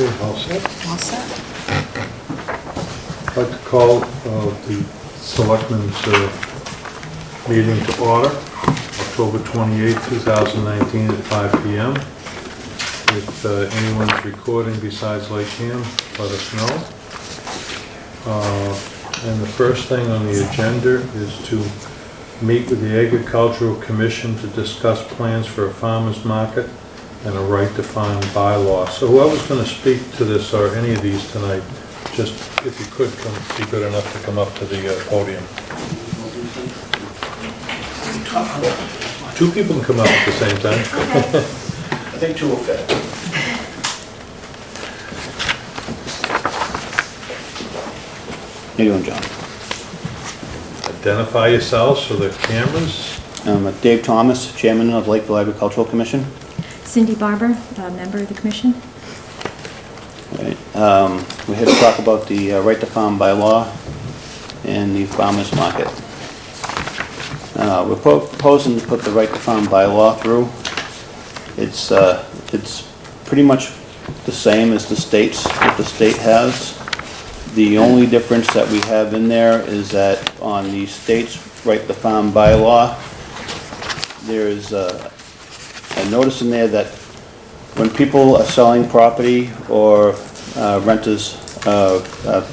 Okay, all set. All set. I'd like to call the Selectmen's meeting to order, October 28, 2019 at 5 p.m. If anyone's recording besides Lake Cam, let us know. And the first thing on the agenda is to meet with the Agricultural Commission to discuss plans for a farmer's market and a right to farm bylaw. So whoever's going to speak to this or any of these tonight, just if you could be good enough to come up to the podium. Two people can come up at the same time. I think two will fit. How you doing, John? Identify yourselves for the cameras. I'm Dave Thomas, Chairman of Lakeville Agricultural Commission. Cindy Barber, member of the commission. Right. We're here to talk about the right to farm bylaw and the farmers market. We're proposing to put the right to farm bylaw through. It's pretty much the same as the states that the state has. The only difference that we have in there is that on the state's right to farm bylaw, there is a notice in there that when people are selling property or renters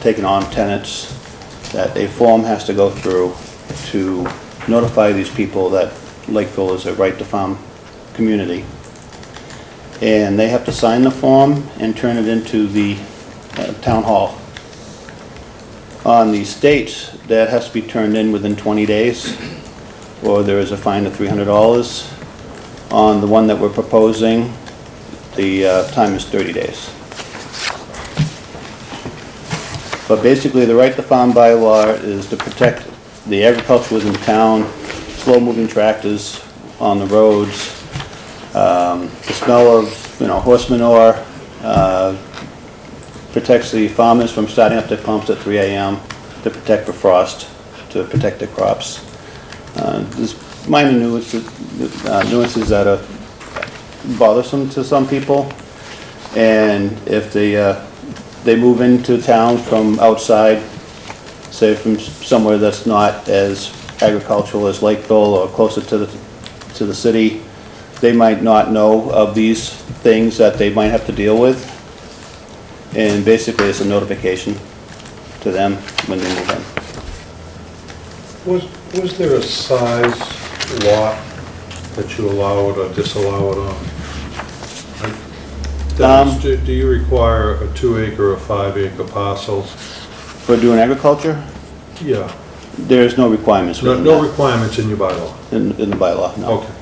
taking on tenants, that a form has to go through to notify these people that Lakeville is a right to farm community. And they have to sign the form and turn it into the town hall. On the states, that has to be turned in within 20 days, or there is a fine of $300. On the one that we're proposing, the time is 30 days. But basically, the right to farm bylaw is to protect the agriculture within town, slow-moving tractors on the roads, the smell of horse manure, protects the farmers from starting up their pumps at 3 a.m. to protect the frost, to protect their crops. There's minor nuances that are bothersome to some people, and if they move into town from outside, say from somewhere that's not as agricultural as Lakeville or closer to the city, they might not know of these things that they might have to deal with. And basically, it's a notification to them when they move in. Was there a size lot that you allow it or disallow it on? Do you require a 2-acre or 5-acre parcels? For doing agriculture, Yeah. there's no requirements. No requirements in your bylaw? in the bylaw, no. Okay.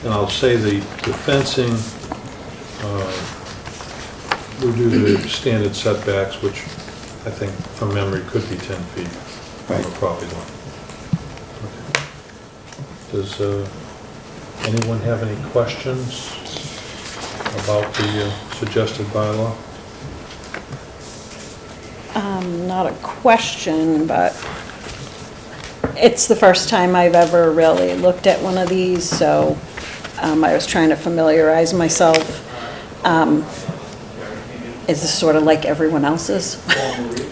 And I'll say the fencing, we do the standard setbacks, which I think from memory could be 10 feet from the property line. Okay. Does anyone have any questions about the suggested bylaw? Not a question, but it's the first time I've ever really looked at one of these, so I was trying to familiarize myself. Is this sort of like everyone else's?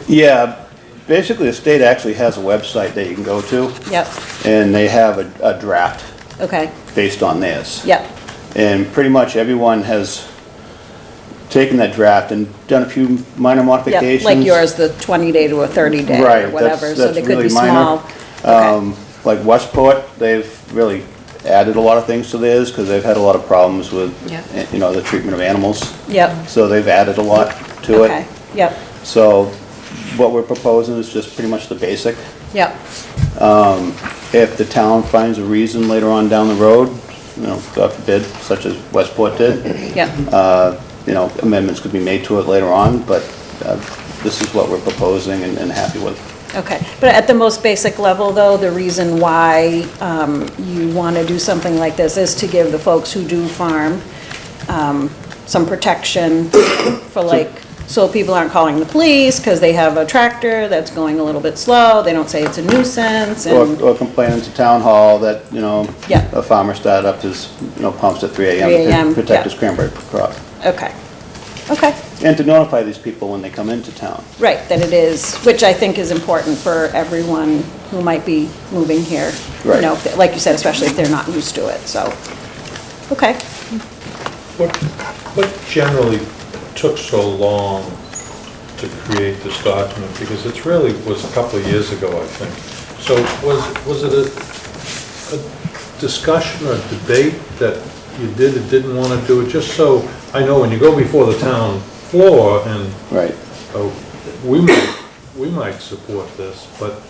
Yeah, basically, the state actually has a website that you can go to. Yep, And they have a draft okay, based on theirs. yep, And pretty much everyone has taken that draft and done a few minor yep, modifications. like yours, the 20-day to a 30-day Right, or whatever, so that's they could really be minor. small. Okay. Like Westport, they've really added a lot of things to theirs because they've had a lot of problems with, Yeah. the treatment of animals. Yep, So they've added a lot to okay, it. yep, So what we're proposing is just pretty much the basic. yep, If the town finds a reason later on down the road, God forbid, such as Westport did, yep, amendments could be made to it later on, but this is what we're proposing and happy with. okay. But at the most basic level, though, the reason why you want to do something like this is to give the folks who do farm some protection for so people aren't calling the police because they have a tractor that's going a little bit slow, they don't say it's a nuisance, and, Or complaining to town hall that, Yeah. a farmer started up his, pumps at 3 3 AM a.m., to protect yeah. his cranberry crop. okay. Okay. And to notify these people when they come into town. Right, that it is, which I think is important for everyone who might be moving here. You Right. know, like you said, especially if they're not used to it, so, okay. What generally took so long to create this document? Because it's really was a couple of years ago, I think. So was it a discussion or debate that you did or didn't want to do it? Just so I know when you go before the town floor and Right. we might support this, but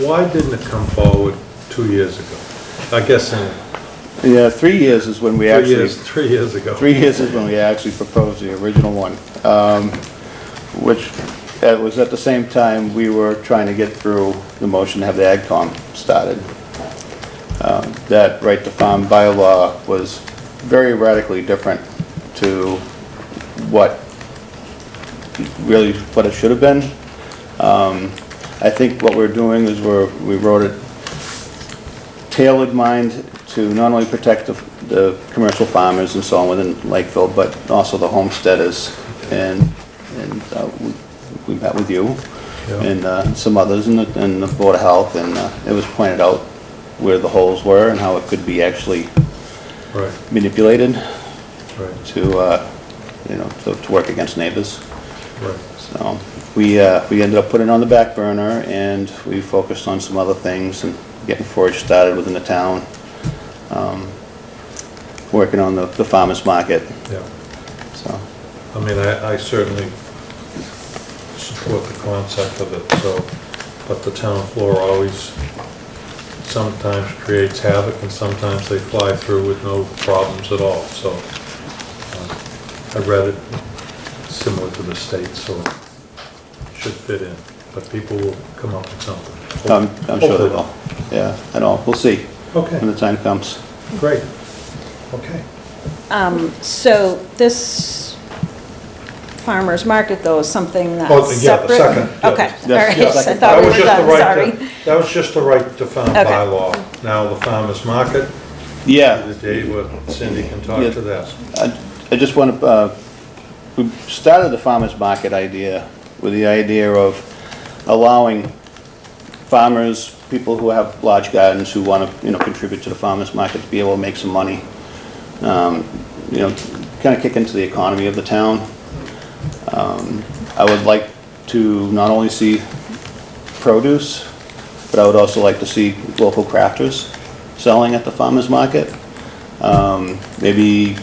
why didn't it come forward 2 years ago? I guess in Yeah, 3 years is when we actually... 3 years ago. 3 years is when we actually proposed the original one, which was at the same time we were trying to get through the motion to have the AgCom started. That right to farm bylaw was very radically different to what it should have been. I think what we're doing is we wrote it tailored mind to not only protect the commercial farmers and so on within Lakeville, but also the homesteaders. And we met with you Yeah. and some others in the Board of Health, and it was pointed out where the holes were and how it could be actually Right, manipulated right, to, to work against neighbors. right. So we ended up putting it on the back burner, and we focused on some other things and getting forage started within the town. Working on the farmer's market, Yeah. so. I mean, I certainly support the concept of it, so, but the town floor always sometimes creates havoc and sometimes they fly through with no problems at all, so I read it similar to the state, so it should fit in, but people will come up with something. I'm sure they Hopefully. will. Yeah, I know, we'll see Okay, when the time comes. great, okay. So this farmer's market, though, is something Oh, that's yeah, the separate? second, yeah. Okay, all Yes, right, yes, I second. thought we were That done, was sorry. that was just the right to farm Okay. bylaw. Now the farmer's market, Yeah, Dave or Cindy can talk Yeah. to that. I just want to, we started the farmer's market idea with the idea of allowing farmers, people who have large gardens who want to, contribute to the farmer's market to be able to make some money. Kind of kick into the economy of the town. I would like to not only see produce, but I would also like to see local crafters selling at the farmer's market. Maybe,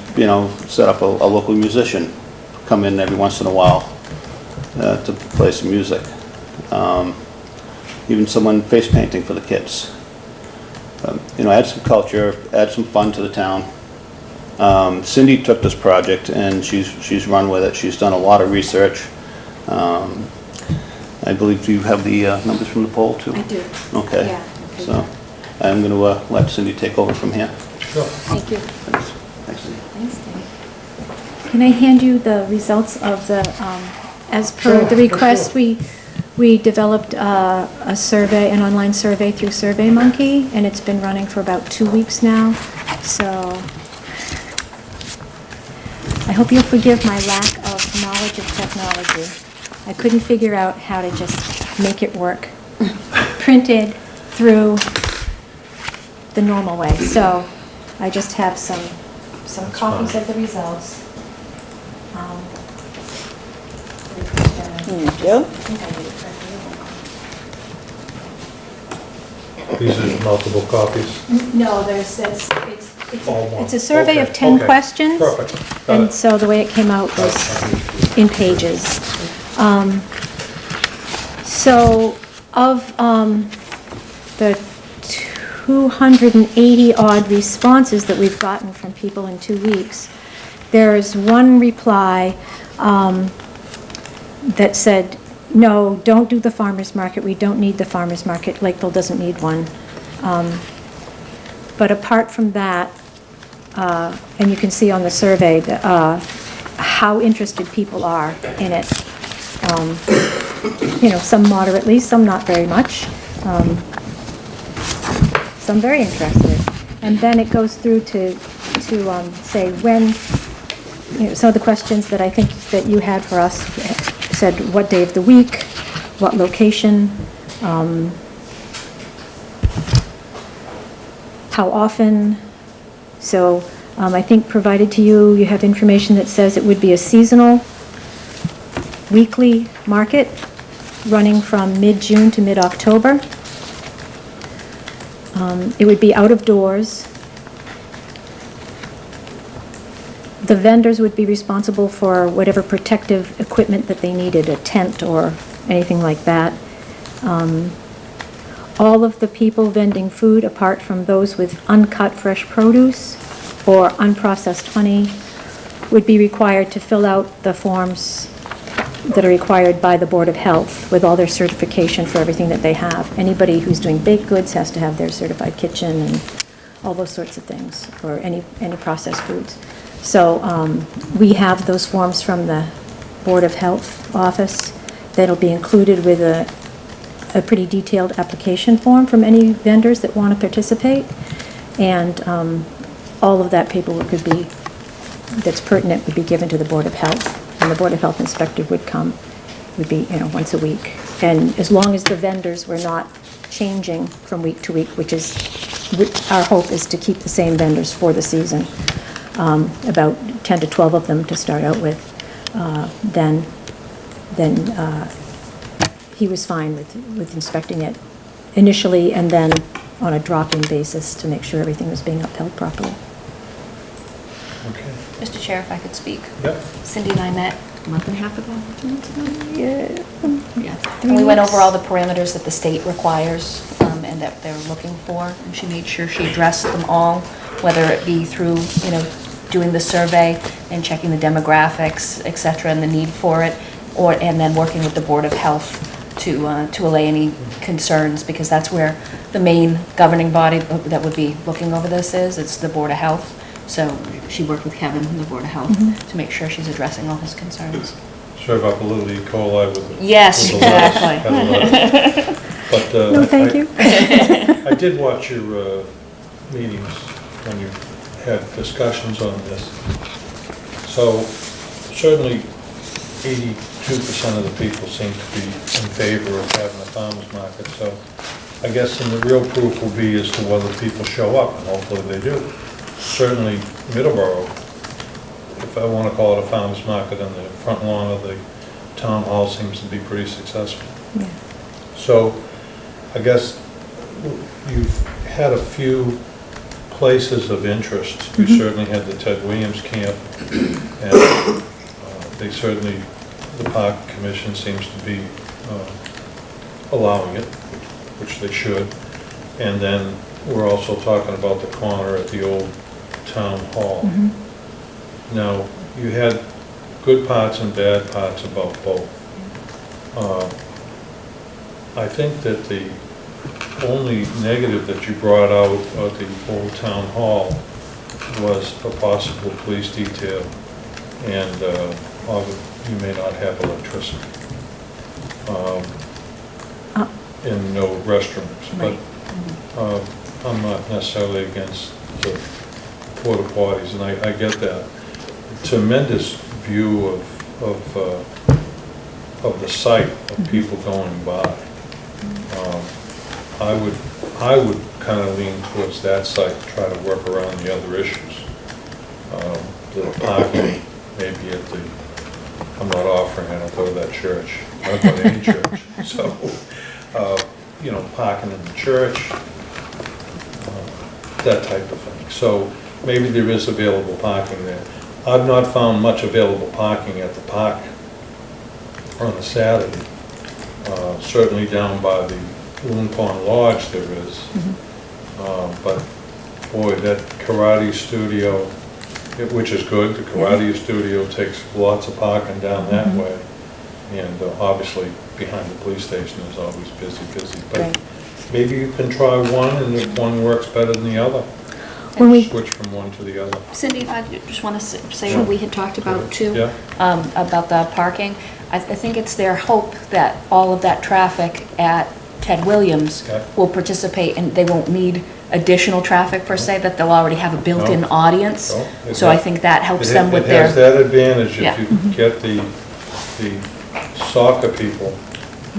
set up a local musician, come in every once in a while to play some music. Even someone face painting for the kids. Add some culture, add some fun to the town. Cindy took this project and she's run with it. She's done a lot of research. I believe you have the numbers from the poll too? I do. Okay. Yeah. So I'm going to let Cindy take over from here. Sure. Thank you. Thanks. Thanks, Cindy. Thanks, Dave. Can I hand you the results of the, as per Sure, the request, sure. we developed a survey, an online survey through SurveyMonkey, and it's been running for about 2 weeks now, so I hope you'll forgive my lack of knowledge of technology. I couldn't figure out how to just make it work, printed through the normal way, so I just have some That's copies fine. of the results. Thank you. These are multiple copies? No, All one. it's a survey of Okay, 10 okay. questions. Perfect. Got And it. so the way it came out was in pages. So of the 280 odd responses that we've gotten from people in 2 weeks, there is one reply that said, no, don't do the farmer's market, we don't need the farmer's market, Lakeville doesn't need one. But apart from that, and you can see on the survey how interested people are in it. Some moderately, some not very much, some very interested. And then it goes through to say some of the questions that I think that you had for us said what day of the week, what location, how often. So I think provided to you, you have information that says it would be a seasonal, weekly market running from mid-June to mid-October. It would be out of doors. The vendors would be responsible for whatever protective equipment that they needed, a tent or anything like that. All of the people vending food, apart from those with uncut fresh produce or unprocessed honey, would be required to fill out the forms that are required by the Board of Health with all their certification for everything that they have. Anybody who's doing baked goods has to have their certified kitchen and all those sorts of things, or any processed foods. So we have those forms from the Board of Health office that'll be included with a pretty detailed application form from any vendors that want to participate. And all of that paperwork that's pertinent would be given to the Board of Health. And the Board of Health inspector would come, would be, once a week. And as long as the vendors were not changing from week to week, which our hope is to keep the same vendors for the season, about 10 to 12 of them to start out with, then he was fine with inspecting it initially and then on a drop-in basis to make sure everything was being upheld properly. Okay. Mr. Chair, if I could speak. Yep. Cindy and I met a month and a half ago, 2 months ago. Yeah. And we went over all the parameters that the state requires and that they're looking for. And she made sure she addressed them all, whether it be through, doing the survey and checking the demographics, et cetera, and the need for it, and then working with the Board of Health to allay any concerns, because that's where the main governing body that would be looking over this is. It's the Board of Health. So she worked with Kevin from the Board of Health to make sure she's addressing all his concerns. Sorry about the little E. coli with the... Yes, with the lettuce. exactly. But, No, thank you. I did watch your meetings when you had discussions on this. So certainly 82% of the people seem to be in favor of having a farmer's market. So I guess then the real proof will be as to whether people show up, and hopefully they do. Certainly Middleborough, if I want to call it a farmer's market on the front lawn of the town hall, seems to be pretty successful. Yeah. So I guess you've had a few places of interest. You certainly had the Ted Williams camp, and they certainly, the Park Commission seems to be allowing it, which they should. And then we're also talking about the corner at the old town hall. Now, you had good parts and bad parts about both. I think that the only negative that you brought out of the old town hall was a possible police detail, and you may not have electricity. And no restrooms. Right. But I'm not necessarily against the porta potties, and I get that. Tremendous view of the site of people going by. I would kind of lean towards that site to try to work around the other issues. The parking, maybe at the, I'm not offering, I don't go to that church. I don't go to any church. So, parking in the church, that type of thing. So maybe there is available parking there. I've not found much available parking at the park on a Saturday. Certainly down by the Loon Pond Lodge there is. But boy, that karate studio, which is good, the karate studio takes lots of parking down that way. And obviously behind the police station is always busy. But Right. maybe you can try one, and if one works better than the other, When we, switch from one to the other. Cindy, if I just want to say what we had talked about too, Yeah. about the parking. I think it's their hope that all of that traffic at Ted Williams Okay. will participate, and they won't need additional traffic per se, that they'll already have a built-in No. audience. No, it So I has- think that helps It them with their. has that advantage Yeah. if you get the soccer people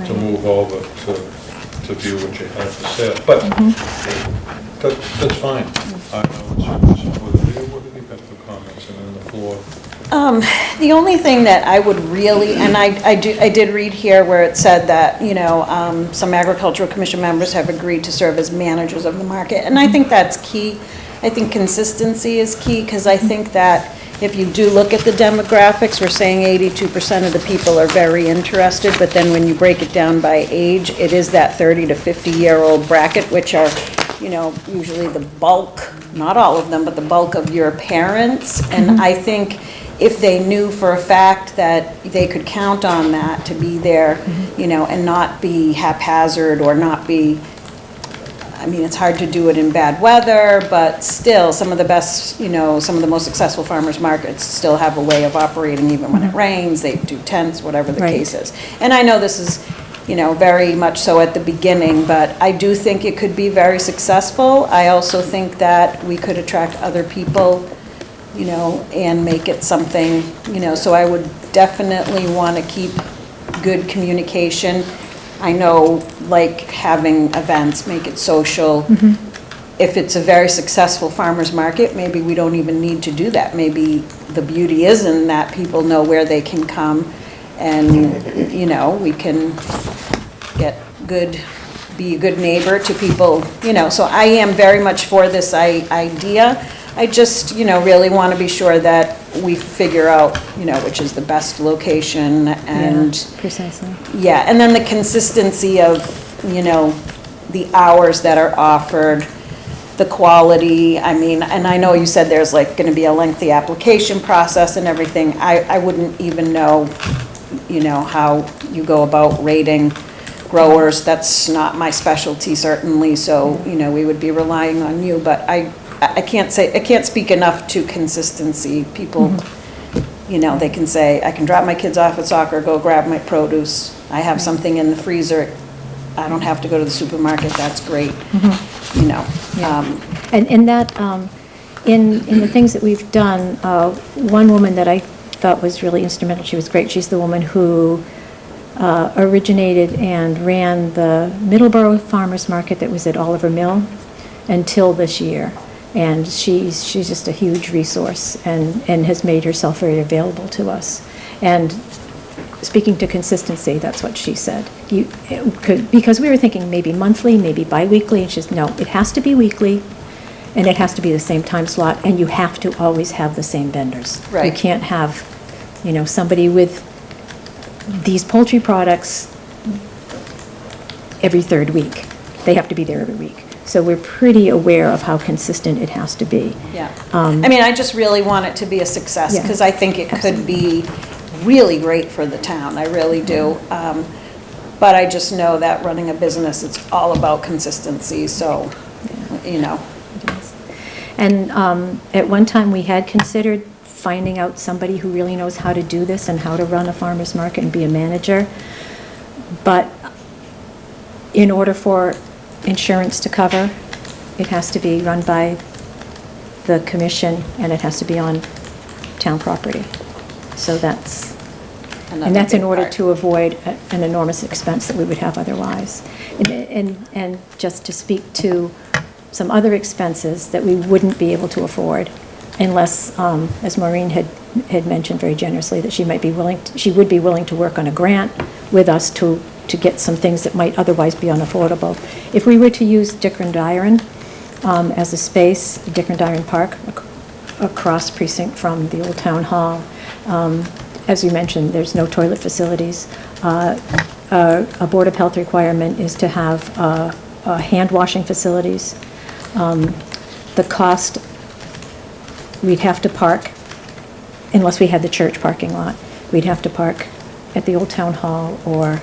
to Right. move over to view what you have to say. But that's fine. I know it's what do you got for comments and then the floor? The only thing that I would really, and I did read here where it said that, you know, some agricultural commission members have agreed to serve as managers of the market, and I think that's key. I think consistency is key, because I think that if you do look at the demographics, we're saying 82% of the people are very interested, but then when you break it down by age, it is that 30 to 50-year-old bracket, which are, you know, usually the bulk, not all of them, but the bulk of your parents. And I think if they knew for a fact that they could count on that to be there, you know, and not be haphazard or not be, I mean, it's hard to do it in bad weather, but still, some of the best, you know, some of the most successful farmers markets still have a way of operating even when it rains. They do tents, whatever the Right. case is. And I know this is, you know, very much so at the beginning, but I do think it could be very successful. I also think that we could attract other people, you know, and make it something, you know, so I would definitely want to keep good communication. I know, like, having events, make it social. If it's a very successful farmer's market, maybe we don't even need to do that. Maybe the beauty is in that people know where they can come, and, you know, we can get good, be a good neighbor to people, you know. So I am very much for this idea. I just, you know, really want to be sure that we figure out, you know, which is the best location, and Yeah, precisely. yeah, and then the consistency of, you know, the hours that are offered, the quality. I mean, and I know you said there's like going to be a lengthy application process and everything. I wouldn't even know, you know, how you go about rating growers. That's not my specialty, certainly, so, you know, we would be relying on you, but I can't speak enough to consistency. People, you know, they can say, I can drop my kids off at soccer, go grab my produce. I have something in the freezer. I don't have to go to the supermarket. That's great, you know. And that, in the things that we've done, one woman that I thought was really instrumental, she was great, she's the woman who originated and ran the Middleborough Farmers Market that was at Oliver Mill until this year. And she's just a huge resource and has made herself very available to us. And speaking to consistency, that's what she said. Because we were thinking maybe monthly, maybe bi-weekly, and she's, no, it has to be weekly, and it has to be the same time slot, and you have to always have the same vendors. Right. You can't have, you know, somebody with these poultry products every third week. They have to be there every week. So we're pretty aware of how consistent it has to be. Yeah. I mean, I just really want it to be a success, Yeah, because I think it could be really great for the town. I really do. But I just know that running a business, it's all about consistency, so, you know. And at one time, we had considered finding out somebody who really knows how to do this and how to run a farmer's market and be a manager. But in order for insurance to cover, it has to be run by the commission, and it has to be on town property. So that's, and that's in order to avoid an enormous expense that we would have otherwise. And just to speak to some other expenses that we wouldn't be able to afford unless, as Maureen had mentioned very generously, that she might be willing, she would be willing to work on a grant with us to get some things that might otherwise be unaffordable. If we were to use Dickren-Diron as a space, Dickren-Diron Park, across precinct from the old town hall, as you mentioned, there's no toilet facilities. A Board of Health requirement is to have hand washing facilities. The cost, we'd have to park, unless we had the church parking lot, we'd have to park at the old town hall or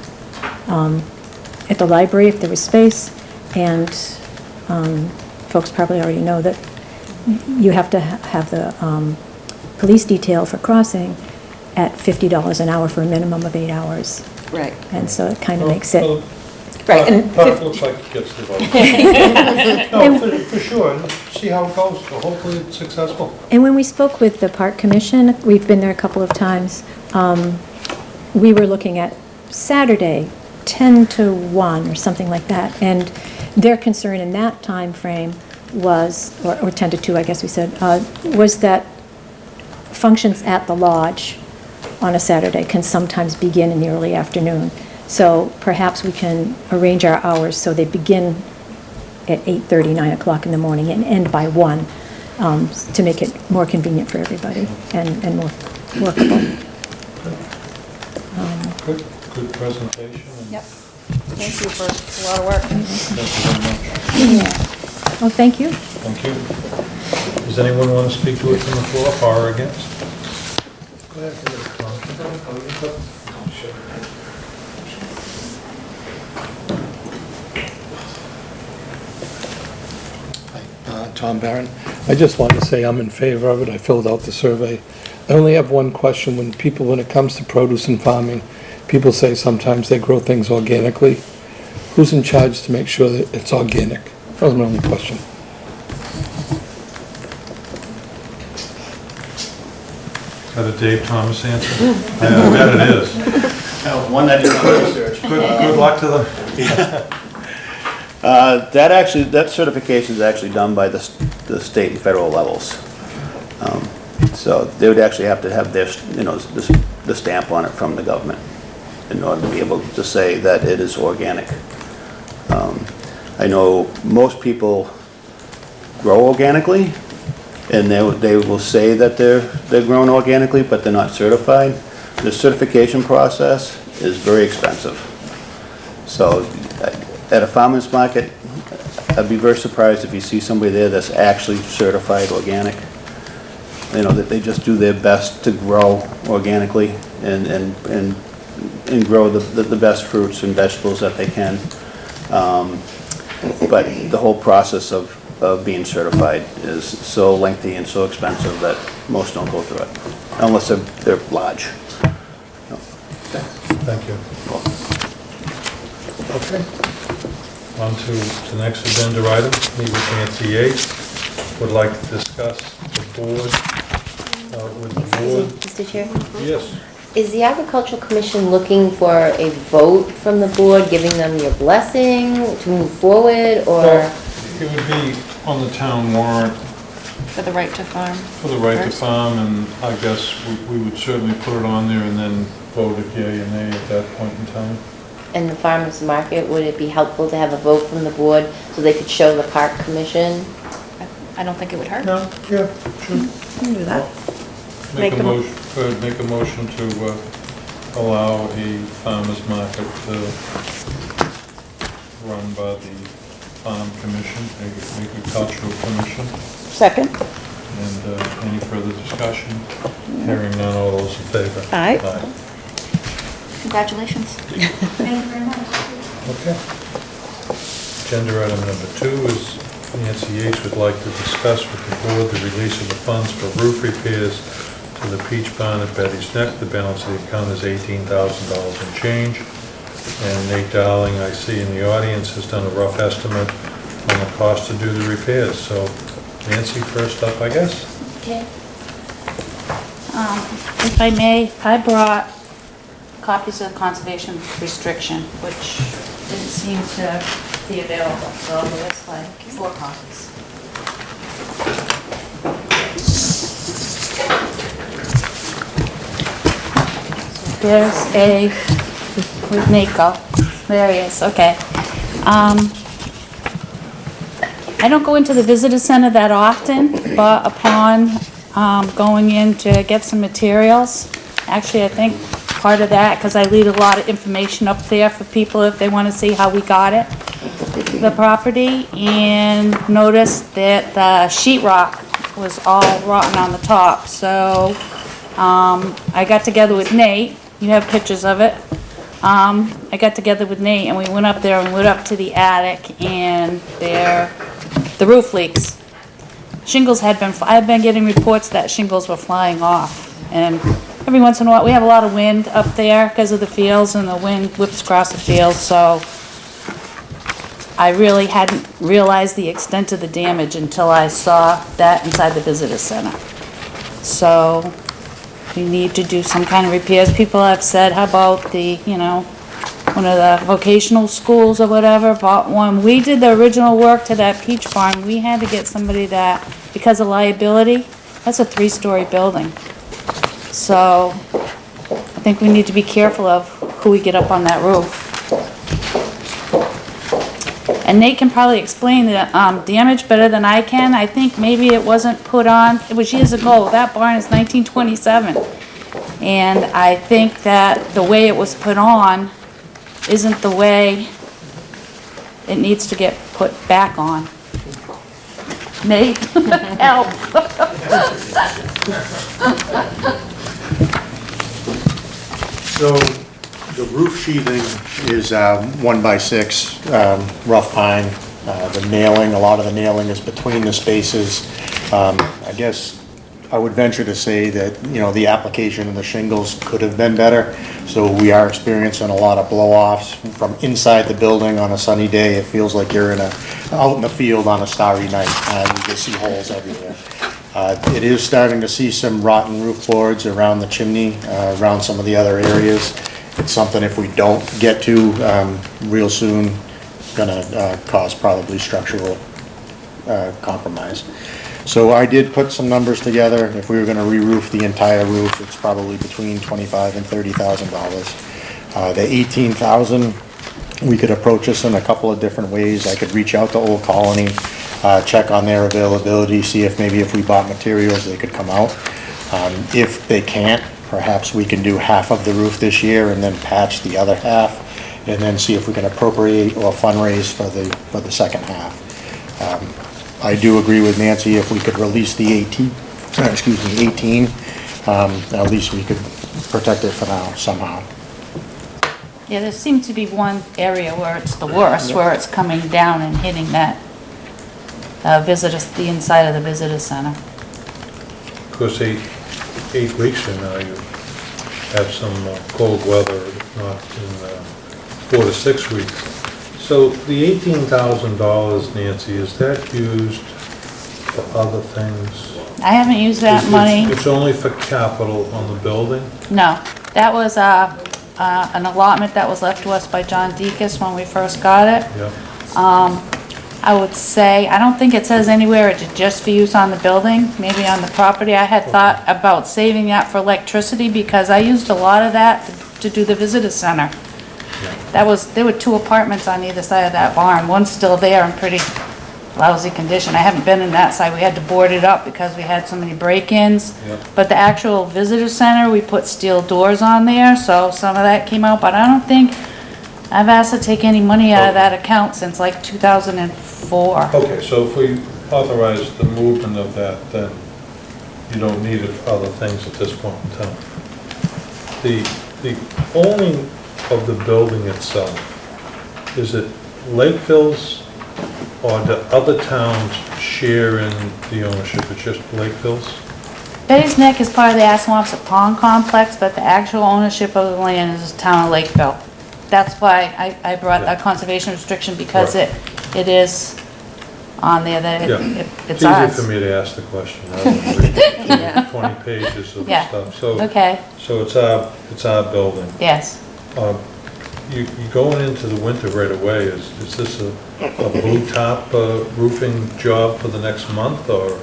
at the library if there was space. And folks probably already know that you have to have the police detail for crossing at $50 an hour for a minimum of 8 hours. Right. And so it kind of makes it, Right, and Todd looks like he gets the vote. No, for sure, see how it goes, so hopefully it's successful. And when we spoke with the Park Commission, we've been there a couple of times, we were looking at Saturday, 10 to 1 or something like that. And their concern in that time frame was, or 10 to 2, I guess we said, was that functions at the lodge on a Saturday can sometimes begin in the early afternoon. So perhaps we can arrange our hours so they begin at 8:30, 9 o'clock in the morning and end by 1, to make it more convenient for everybody and more workable. Good presentation. And Yep. Thank you for a lot of work. Thank you very much. Yeah. Oh, thank you. Thank you. Does anyone want to speak to it from the floor, for or against? Go ahead. Tom Barron. I just wanted to say I'm in favor of it. I filled out the survey. I only have one question. When it comes to produce and farming, people say sometimes they grow things organically. Who's in charge to make sure that it's organic? That was my only question. Is that a Dave Thomas answer? I bet it is. One that is not research. Good luck to them. That certification is actually done by the state and federal levels. So they would actually have to have their, the stamp on it from the government in order to be able to say that it is organic. I know most people grow organically, and they will say that they're grown organically, but they're not certified. The certification process is very expensive. So at a farmer's market, I'd be very surprised if you see somebody there that's actually certified organic. That they just do their best to grow organically and grow the best fruits and vegetables that they can. But the whole process of being certified is so lengthy and so expensive that most don't go through it, unless they're large. Thank you. Okay. On to the next agenda item, meet with Nancy Yates. Would like to discuss the board, with the board. Mr. Chair, Yes. is the Agricultural Commission looking for a vote from the board, giving them your blessing to move forward, or? Well, it would be on the town warrant For the right to farm. for the right to First. farm, and I guess we would certainly put it on there and then vote it yea or nay at that point in time. And the farmer's market, would it be helpful to have a vote from the board so they could show the park commission? I don't think it would hurt. No, yeah, sure. Can do that. Make Make a a mo- motion, make a motion to allow a farmer's market to run by the farm commission, agricultural commission. Second. And any further discussion? Hearing none, all those in favor? Aye. Congratulations. Thank you very much. Okay. Agenda item number 2 is Nancy Yates would like to discuss with the board the release of the funds for roof repairs to the Peach Barn at Betty's Neck. The balance of the account is $18,000 and change. And Nate Dowling, I see in the audience, has done a rough estimate on the cost to do the repairs. So Nancy, first up, I guess. Okay. If I may, I brought copies of the conservation restriction, which didn't seem to be available, so there's like 4 copies. There's a, where'd Nate go? There he is, okay. I don't go into the visitor center that often, but upon going in to get some materials, actually I think part of that, because I leave a lot of information up there for people if they want to see how we got it, the property, and noticed that the sheetrock was all rotten on the top. So I got together with Nate. You have pictures of it. I got together with Nate and we went up there and went up to the attic, and the roof leaks. Shingles I've been getting reports that shingles were flying off, and every once in a while, we have a lot of wind up there because of the fields, and the wind whips across the fields, so I really hadn't realized the extent of the damage until I saw that inside the visitor center. So we need to do some kind of repairs. People have said, how about the, you know, one of the vocational schools or whatever, but when we did the original work to that peach farm, we had to get somebody that, because of liability, that's a 3-story building. So I think we need to be careful of who we get up on that roof. And Nate can probably explain the damage better than I can. I think maybe it wasn't put on, it was years ago. That barn is 1927. And I think that the way it was put on isn't the way it needs to get put back on. Nate, help. So the roof sheathing is 1x6 rough pine. The nailing, a lot of the nailing is between the spaces. I guess I would venture to say that, you know, the application of the shingles could have been better. So we are experiencing a lot of blow-offs from inside the building on a sunny day. It feels like you're out in the field on a starry night. You can see holes everywhere. It is starting to see some rotten roof boards around the chimney, around some of the other areas. It's something, if we don't get to real soon, gonna cause probably structural compromise. So I did put some numbers together. If we were gonna re-roof the entire roof, it's probably between $25,000 and $30,000. The $18,000, we could approach this in a couple of different ways. I could reach out to Old Colony, check on their availability, see if maybe if we bought materials, they could come out. If they can't, perhaps we can do half of the roof this year and then patch the other half, and then see if we can appropriate or fundraise for the second half. I do agree with Nancy, if we could release the 18, at least we could protect it for now somehow. Yeah, there seems to be one area where it's the worst, where it's coming down and hitting that the inside of the visitor center. Of course, 8 weeks from now, you have some cold weather, not in 4 to 6 weeks. So the $18,000, Nancy, is that used for other things? I haven't used that money. It's only for capital on the building? No, that was an allotment that was left to us by John Deacus when we first got it. Yeah. I would say, I don't think it says anywhere it's just for use on the building, maybe on the property. I had thought about saving that for electricity because I used a lot of that to do the visitor center. There were 2 apartments on either side of that barn. One's still there in pretty lousy condition. I haven't been in that side. We had to board it up because we had so many break-ins. Yep. But the actual visitor center, we put steel doors on there, so some of that came out. But I don't think I've asked to take any money out of that account since like 2004. Okay, so if we authorize the movement of that, then you don't need it for other things at this point in time. The owning of the building itself, is it Lakeville's, or do other towns share in the ownership? It's just Lakeville's? Betty's Neck is part of the Assawamsett Pond Complex, but the actual ownership of the land is the town of Lakeville. That's why I brought a conservation restriction, because Right. it is on there that it's ours. It's easy for me to ask the question, rather than read 20 pages of Yeah. stuff. So, Okay, so it's our building. yes. You going into the winter right away, is this a blue top roofing job for the next month, or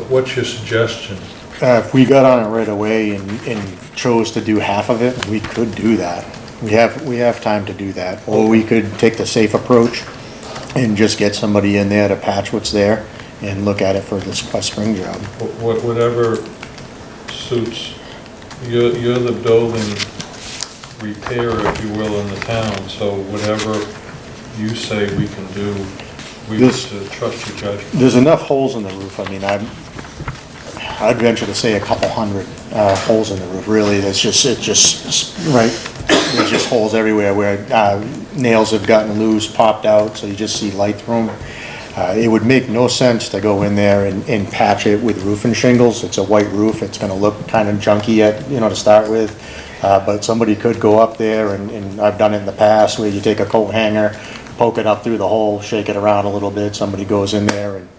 what's your suggestion? If we got on it right away and chose to do half of it, we could do that. We have time to do that. Or we could take the safe approach and just get somebody in there to patch what's there and look at it for a spring job. Whatever suits, you're the building repairer, if you will, in the town, so whatever you say we can do, we This- just trust your judgment. There's enough holes in the roof. I mean, I'd venture to say a couple hundred holes in the roof. Really, it's just right. There's just holes everywhere where nails have gotten loose, popped out, so you just see light through them. It would make no sense to go in there and patch it with roofing shingles. It's a white roof. It's going to look kind of junky to start with. But somebody could go up there, and I've done it in the past, where you take a coat hanger, poke it up through the hole, shake it around a little bit, somebody goes in there and,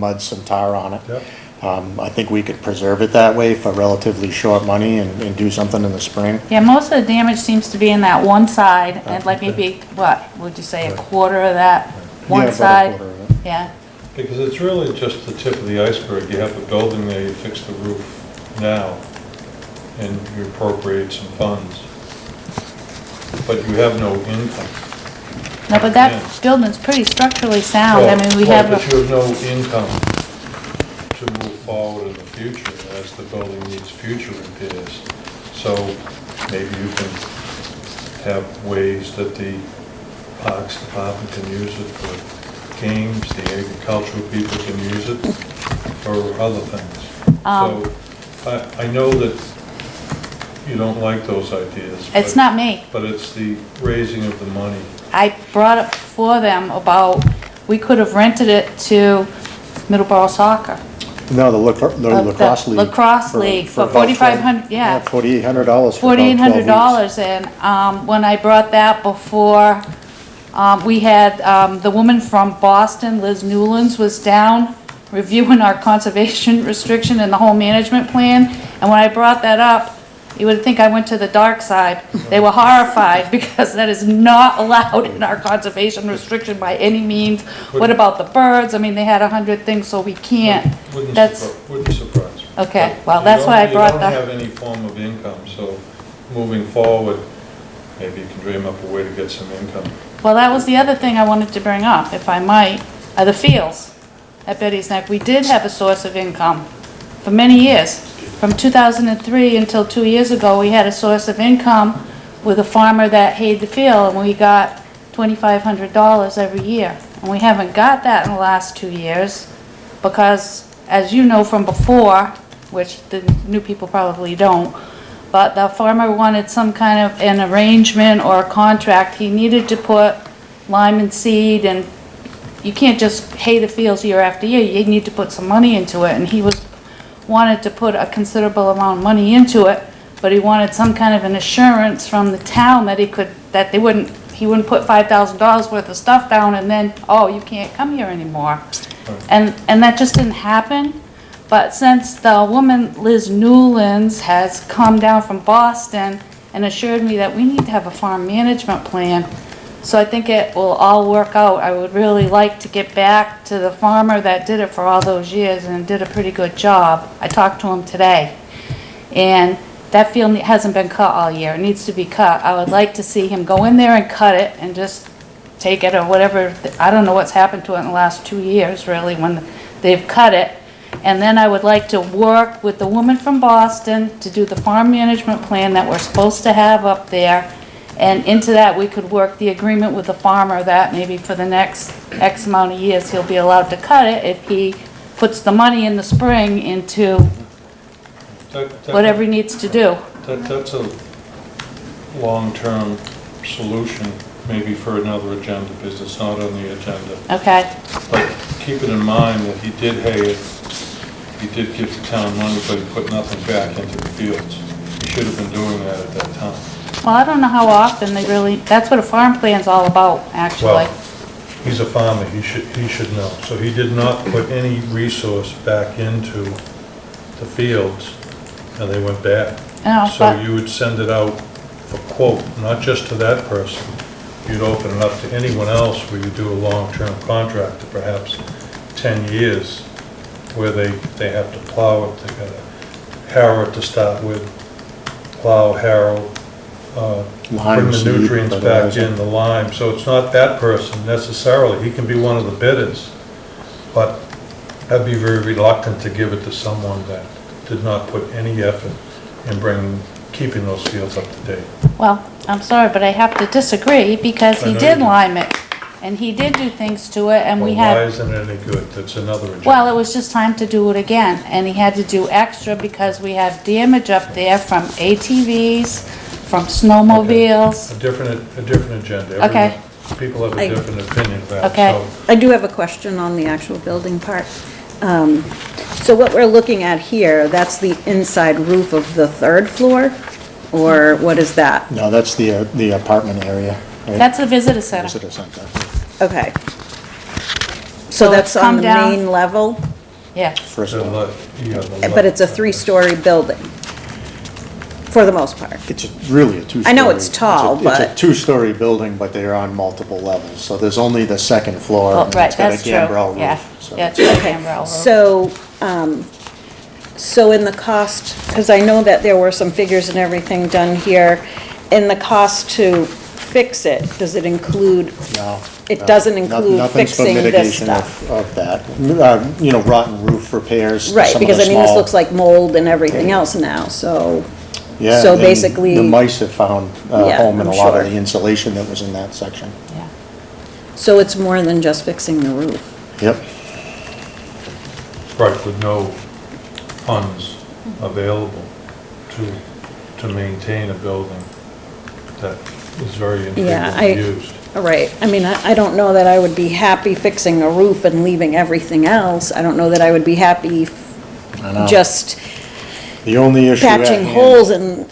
muds some tar on it. Yep. I think we could preserve it that way for relatively short money and do something in the spring. Yeah, most of the damage seems to be in that one side, and like maybe, what, would you say, a quarter of that Yeah, one about a side? quarter of it. Yeah, Because it's really just the tip of the iceberg. You have the building there, you fix the roof now, and you appropriate some funds. But you have no income. no, but that building's pretty structurally sound, I mean, we Well, have, but you have no income to move forward in the future as the building needs future repairs. So maybe you can have ways that the Parks Department can use it for games, the agricultural people can use it for other things. So I know that you don't like those ideas. it's but- not me. But it's the raising of the money. I brought up for them about, we could have rented it to Middleborough Soccer. No, the lacrosse league. Lacrosse league for about $4,500, yeah. $4,800 for about 12 weeks. $4,800, and when I brought that before, we had the woman from Boston, Liz Newlands, was down reviewing our conservation restriction and the whole management plan, and when I brought that up, you would think I went to the dark side. They were horrified because that is not allowed in our conservation restriction by any means. What about the birds? I mean, they had 100 things, so we can't. That's, Wouldn't surprise me. okay, But well, you that's don't- why I brought You that. don't have any form of income, so moving forward, maybe you can dream up a way to get some income. Well, that was the other thing I wanted to bring up, if I might, are the fields at Betty's Neck. We did have a source of income for many years. From 2003 until 2 years ago, we had a source of income with a farmer that hayed the field, and we got $2,500 every year. And we haven't got that in the last 2 years because, as you know from before, which the new people probably don't, but the farmer wanted some kind of an arrangement or a contract. He needed to put lime and seed, and you can't just hay the fields year after year. You need to put some money into it, and he wanted to put a considerable amount of money into it, but he wanted some kind of an assurance from the town that he wouldn't put $5,000 worth of stuff down and then, oh, you can't come here anymore. And that just didn't happen. But since the woman, Liz Newlands, has come down from Boston and assured me that we need to have a farm management plan, so I think it will all work out. I would really like to get back to the farmer that did it for all those years and did a pretty good job. I talked to him today. And that field hasn't been cut all year. It needs to be cut. I would like to see him go in there and cut it and just take it or whatever. I don't know what's happened to it in the last 2 years, really, when they've cut it. And then I would like to work with the woman from Boston to do the farm management plan that we're supposed to have up there. And into that, we could work the agreement with the farmer that maybe for the next X amount of years, he'll be allowed to cut it if he puts the money in the spring into whatever he needs to do. That's a long-term solution, maybe for another agenda, because it's not on the agenda. Okay, But keep it in mind that he did hay it, he did give the town money, but he put nothing back into the fields. He should have been doing that at that time. well, I don't know how often they really, that's what a farm plan's all about, actually. Well, he's a farmer, he should know. So he did not put any resource back into the fields, and they went bad. No, So but- you would send it out for quote, not just to that person. You'd open it up to anyone else where you do a long-term contract of perhaps 10 years, where they have to plow it, they gotta harrow it to start with, plow, harrow, Lime bring the seed, nutrients back fertilizer. in, the lime. So it's not that person necessarily, he can be one of the bidders, but I'd be very reluctant to give it to someone that did not put any effort in keeping those fields up to date. Well, I'm sorry, but I have to disagree because I he know did you do. lime it. And he did do things to it and we Well, why had, isn't it any good? That's another agenda. well, it was just time to do it again. And he had to do extra because we have damage up there from ATVs, from snowmobiles. A different agenda. Okay. People have a I- different opinion about it. Okay. So I do have a question on the actual building part. So what we're looking at here, that's the inside roof of the third floor? Or what is that? No, that's the apartment area, right? That's the visitor center. Visitor center. Okay. So So that's it's on come the down- main level, Yeah, First The one. le- yeah, the but it's a left. three-story building, for the most part. It's really a two-story. I know it's tall, It's but- a two-story building, but they're on multiple levels, so there's only the second floor. oh, and right, it's got a that's true, gambrel roof, yeah, so yeah, it's it's- a gambrel roof. So, so in the cost, because I know that there were some figures and everything done here, in the cost to fix it, does it include, No. It no, doesn't no- include nothing's for fixing this mitigation stuff. Of that. You know, rotten roof repairs. right, some of because the I mean, this small- looks like mold and everything else now, so, Yeah, so and basically. The mice have found a Yeah, home in I'm a lot of sure. the insulation that was in that section. Yeah. So it's more than just fixing the roof. Yep. Right, with no funds available to maintain a building that is very Yeah, infrequently used. Right, I mean, I don't know that I would be happy fixing a roof and leaving everything else. I don't know that I would be happy I know. just The only issue at patching hand, holes and,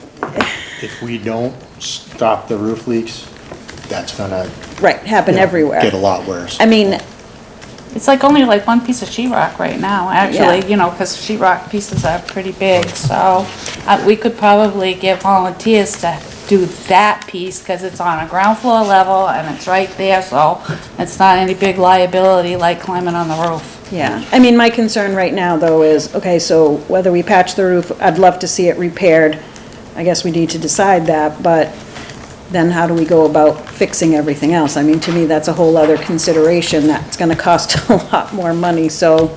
if we don't stop the roof leaks, that's gonna, right, happen you know, everywhere. get a lot worse. I mean, It's like only like one piece of sheetrock right now, actually, Yeah. you know, because sheetrock pieces are pretty big, so we could probably get volunteers to do that piece, because it's on a ground floor level and it's right there, so it's not any big liability like climbing on the roof. yeah, I mean, my concern right now, though, is, okay, so whether we patch the roof, I'd love to see it repaired. I guess we need to decide that, but then how do we go about fixing everything else? I mean, to me, that's a whole other consideration, that's gonna cost a lot more money, so,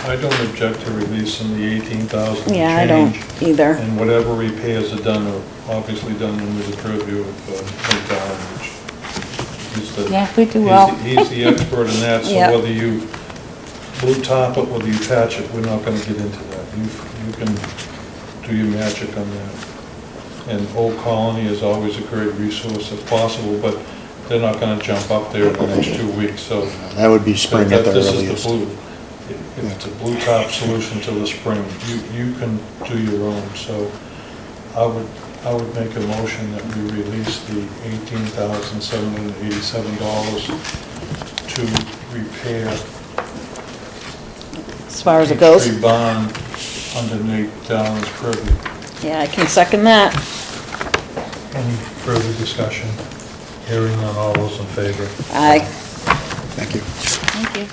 I don't object to releasing the 18,000 yeah, I don't change. either. And whatever repairs are done are obviously done under the purview of Mike Allen, which he's the. Yeah, we do well. He's the expert in that, Yeah. so whether you blue top it, whether you patch it, we're not gonna get into that. You can do your magic on that. And Old Colony is always a great resource if possible, but they're not gonna jump up there in the next 2 weeks, so. That would be spring at the This earliest. is the blue, if it's a blue top solution till the spring, you can do your own, so I would make a motion that we release the $18,787 to repair As far as it Peach goes. Tree Bond underneath Allen's purview. Yeah, I can second that. Any further discussion? Hearing none, all those in favor? Aye. Thank you. Thank you.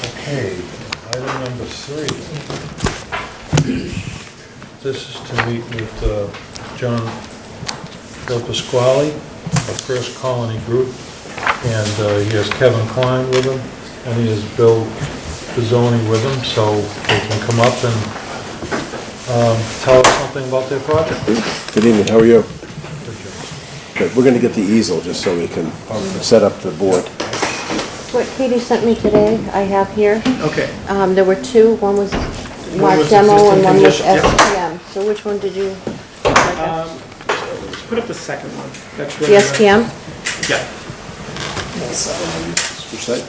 Okay, item number 3. This is to meet with John Del Pasquale of First Colony Group, and he has Kevin Klein with him, and he has Bill Pizzoni with him, so they can come up and tell us something about their project. Good evening, how are you? Good, we're gonna get the easel just so we can set up the board. What Katie sent me today, I have here. Okay. There were two, one was One Mark was demo and existing one was condition, yep. STM. So which one did you? Let's put up the second one. That's The where, STM? Yeah. Which side?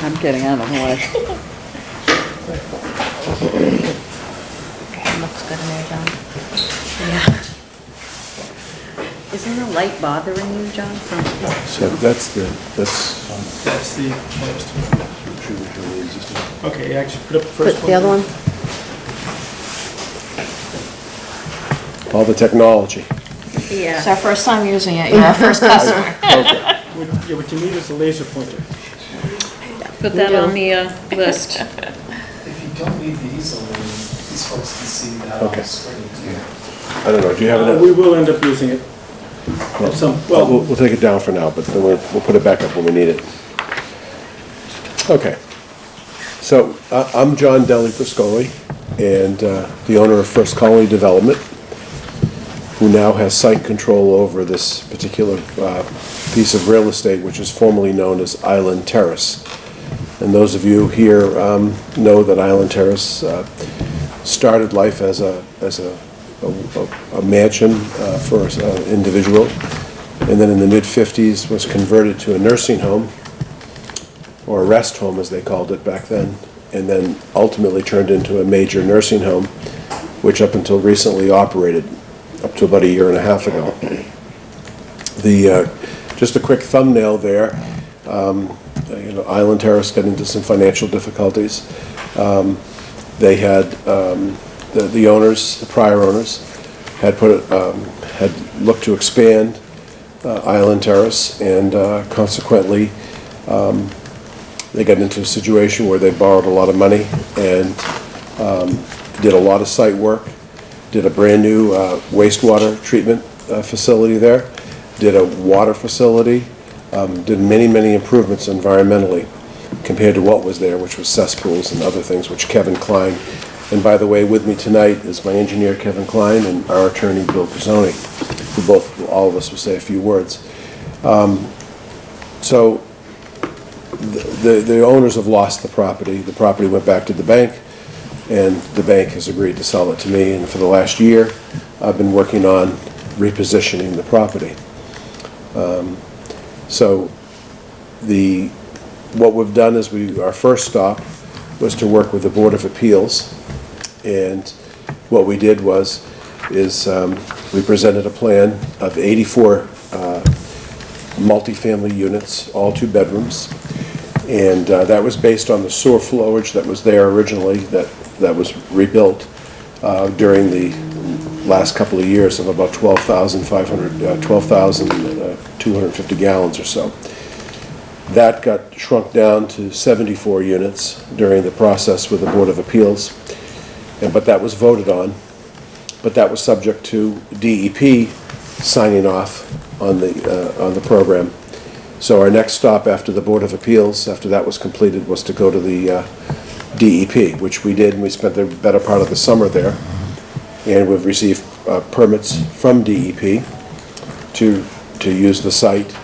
I'm getting out of the way. Looks good in there, John. Isn't the light bothering you, John? So that's That's the most. Okay, actually, put up the Put first one. the other one? all the technology. It's our first time using it, you're our first customer. What you need is a laser pointer. Put that on the list. If you don't need the easel, then these folks can see that on Okay. the screen. I don't know, do you have We it? will end up using it. We'll take it down for now, but then we'll put it back up when we need it. Okay. So, I'm John Deli Pascoli, and the owner of First Colony Development, who now has site control over this particular piece of real estate, which is formerly known as Island Terrace. And those of you here know that Island Terrace started life as a mansion for an individual, and then in the mid-50s was converted to a nursing home, or a rest home as they called it back then, and then ultimately turned into a major nursing home, which up until recently operated up to about a year and a half ago. Just a quick thumbnail there. Island Terrace got into some financial difficulties. They had the owners, the prior owners, had looked to expand Island Terrace, and consequently, they got into a situation where they borrowed a lot of money and did a lot of site work, did a brand new wastewater treatment facility there, did a water facility, did many improvements environmentally compared to what was there, which was cesspools and other things, which Kevin Klein, and by the way, with me tonight is my engineer Kevin Klein and our attorney Bill Pisoni, who all of us will say a few words. So the owners have lost the property. The property went back to the bank, and the bank has agreed to sell it to me, and for the last year I've been working on repositioning the property. So what we've done is our first stop was to work with the Board of Appeals, and what we did is we presented a plan of 84 multifamily units, all 2 bedrooms, and that was based on the sewer flowage that was there originally, that was rebuilt during the last couple of years of about 12,250 gallons or so. That got shrunk down to 74 units during the process with the Board of Appeals, but that was voted on. But that was subject to DEP signing off on the program. So our next stop after the Board of Appeals, after that was completed, was to go to the DEP, which we did, and we spent the better part of the summer there. And we've received permits from DEP to use the site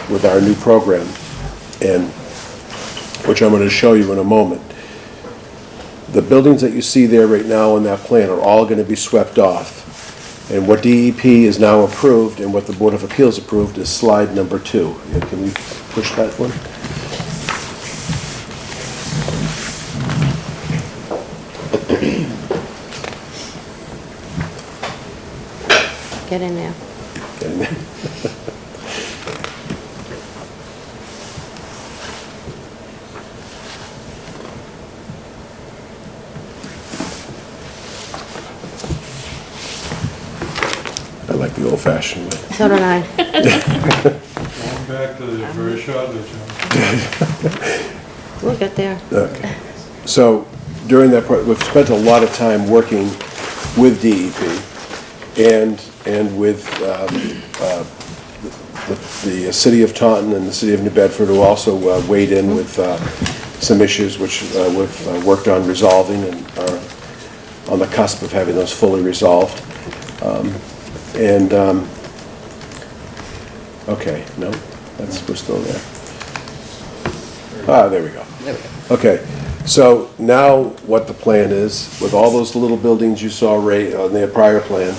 with our new program, and which I'm going to show you in a moment. The buildings that you see there right now on that plan are all going to be swept off. And what DEP is now approved and what the Board of Appeals approved is slide number 2. Can we push that one? Get in there. Get in there. I like the old-fashioned way. So did I. Going back to the very shortly, John. We'll get there. Okay. So during that part, we've spent a lot of time working with DEP and with the City of Taunton and the City of New Bedford, who also weighed in with some issues which we've worked on resolving and are on the cusp of having those fully resolved. Okay, no, we're still there. There we go. Okay, so now what the plan is, with all those little buildings you saw right on the prior plan,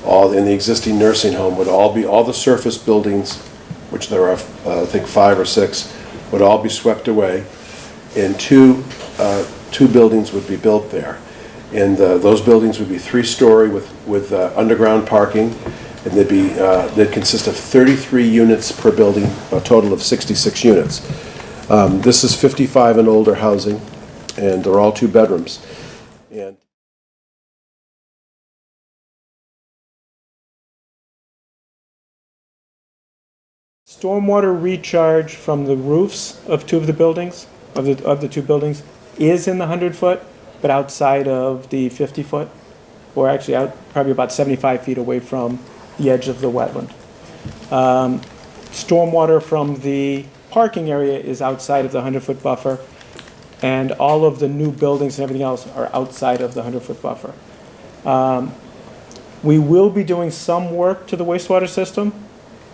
all in the existing nursing home would all the surface buildings, which there are, I think 5 or 6, would all be swept away, and two buildings would be built there. And those buildings would be 3-story with underground parking, and they'd consist of 33 units per building, a total of 66 units. This is 55 and older housing, and they're all 2 bedrooms. And Stormwater recharge from the roofs of 2 of the buildings, of the 2 buildings, is in the 100-foot, but outside of the 50-foot, or actually out probably about 75 feet away from the edge of the wetland. Stormwater from the parking area is outside of the 100-foot buffer, and all of the new buildings and everything else are outside of the 100-foot buffer. We will be doing some work to the wastewater system,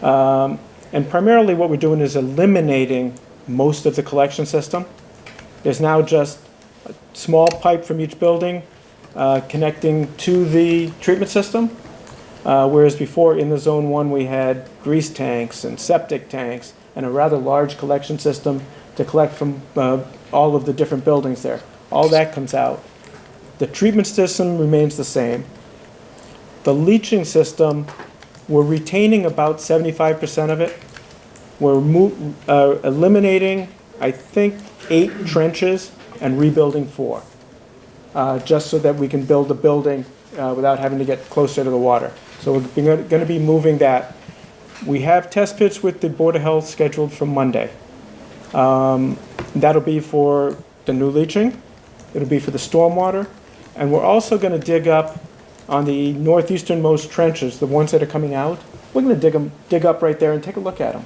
and primarily what we're doing is eliminating most of the collection system. There's now just a small pipe from each building connecting to the treatment system, whereas before in the Zone 1 we had grease tanks and septic tanks and a rather large collection system to collect from all of the different buildings there. All that comes out. The treatment system remains the same. The leaching system, we're retaining about 75% of it. We're eliminating, I think, 8 trenches and rebuilding 4, just so that we can build a building without having to get closer to the water. So we're going to be moving that. We have test pits with the Board of Health scheduled for Monday. That'll be for the new leaching. It'll be for the stormwater. And we're also going to dig up on the northeasternmost trenches, the ones that are coming out. We're going to dig up right there and take a look at them.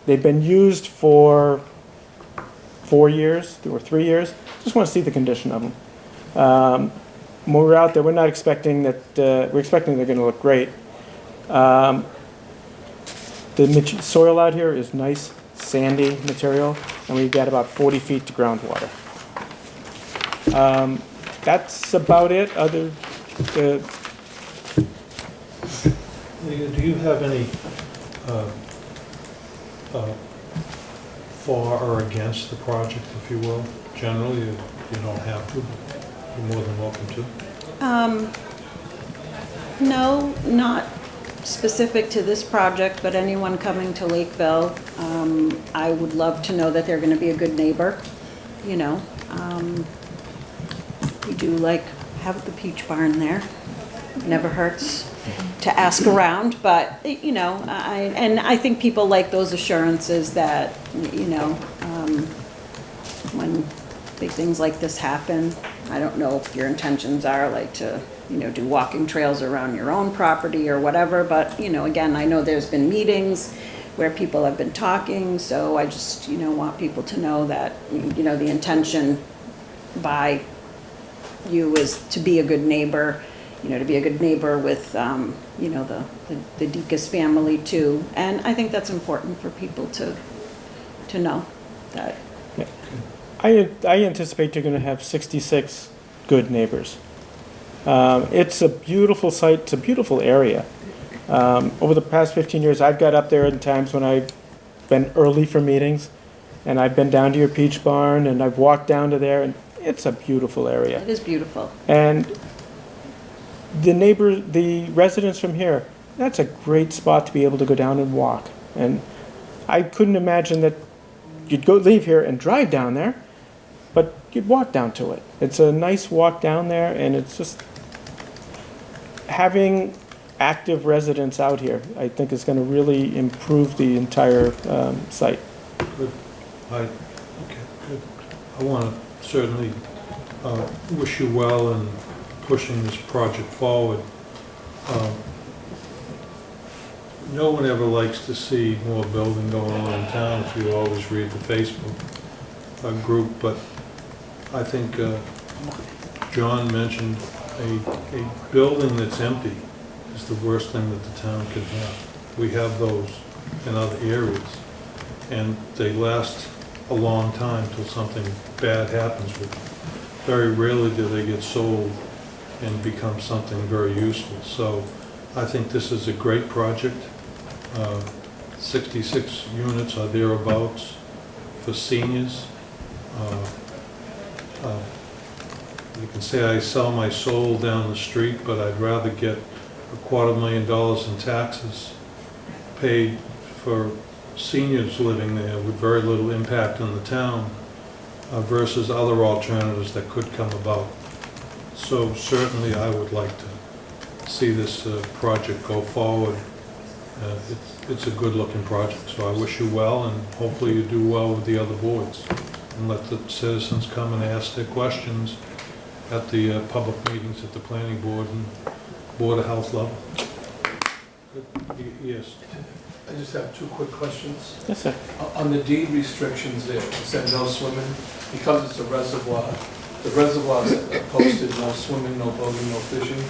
They've been used for 4 years or 3 years. Just want to see the condition of them. When we're out there, we're not expecting that, we're expecting they're going to look great. The soil out here is nice, sandy material, and we get about 40 feet to groundwater. That's about it. Do you have any for or against the project, if you will? Generally, you don't have to, but you're more than welcome to. No, not specific to this project, but anyone coming to Lakeville, I would love to know that they're going to be a good neighbor, you know. We do have the peach barn there. Never hurts to ask around, but, you know, I think people like those assurances that, you know, when big things like this happen, I don't know if your intentions are to, you know, do walking trails around your own property or whatever, but, you know, again, I know there's been meetings where people have been talking, so I just, you know, want people to know that, you know, the intention by you is to be a good neighbor, you know, to be a good neighbor with, you know, the Deacon's family too. And I think that's important for people to know that. Yeah. I anticipate you're going to have 66 good neighbors. It's a beautiful site. It's a beautiful area. Over the past 15 years, I've got up there in times when I've been early for meetings, and I've been down to your peach barn, and I've walked down to there, and it's a beautiful area. It is beautiful. And the residents from here, that's a great spot to be able to go down and walk. And I couldn't imagine that you'd leave here and drive down there, but you'd walk down to it. It's a nice walk down there, and it's just having active residents out here, I think is going to really improve the entire site. Good. Okay, good. I want to certainly wish you well in pushing this project forward. No one ever likes to see more building going on in town if you always read the Facebook group, but I think John mentioned a building that's empty is the worst thing that the town can have. We have those in other areas, and they last a long time till something bad happens with them. Very rarely do they get sold and become something very useful. So I think this is a great project. 66 units or thereabouts for seniors. You can say I sell my soul down the street, but I'd rather get $250,000 in taxes paid for seniors living there with very little impact on the town versus other alternatives that could come about. So certainly I would like to see this project go forward. It's a good-looking project, so I wish you well, and hopefully you do well with the other boards. And let the citizens come and ask their questions at the public meetings at the planning board and Board of Health level. Yes. I just have 2 quick questions. Yes, sir. On the deed restrictions there, it said no swimming, because it's a reservoir. The reservoirs are posted, no swimming, no boating, no fishing.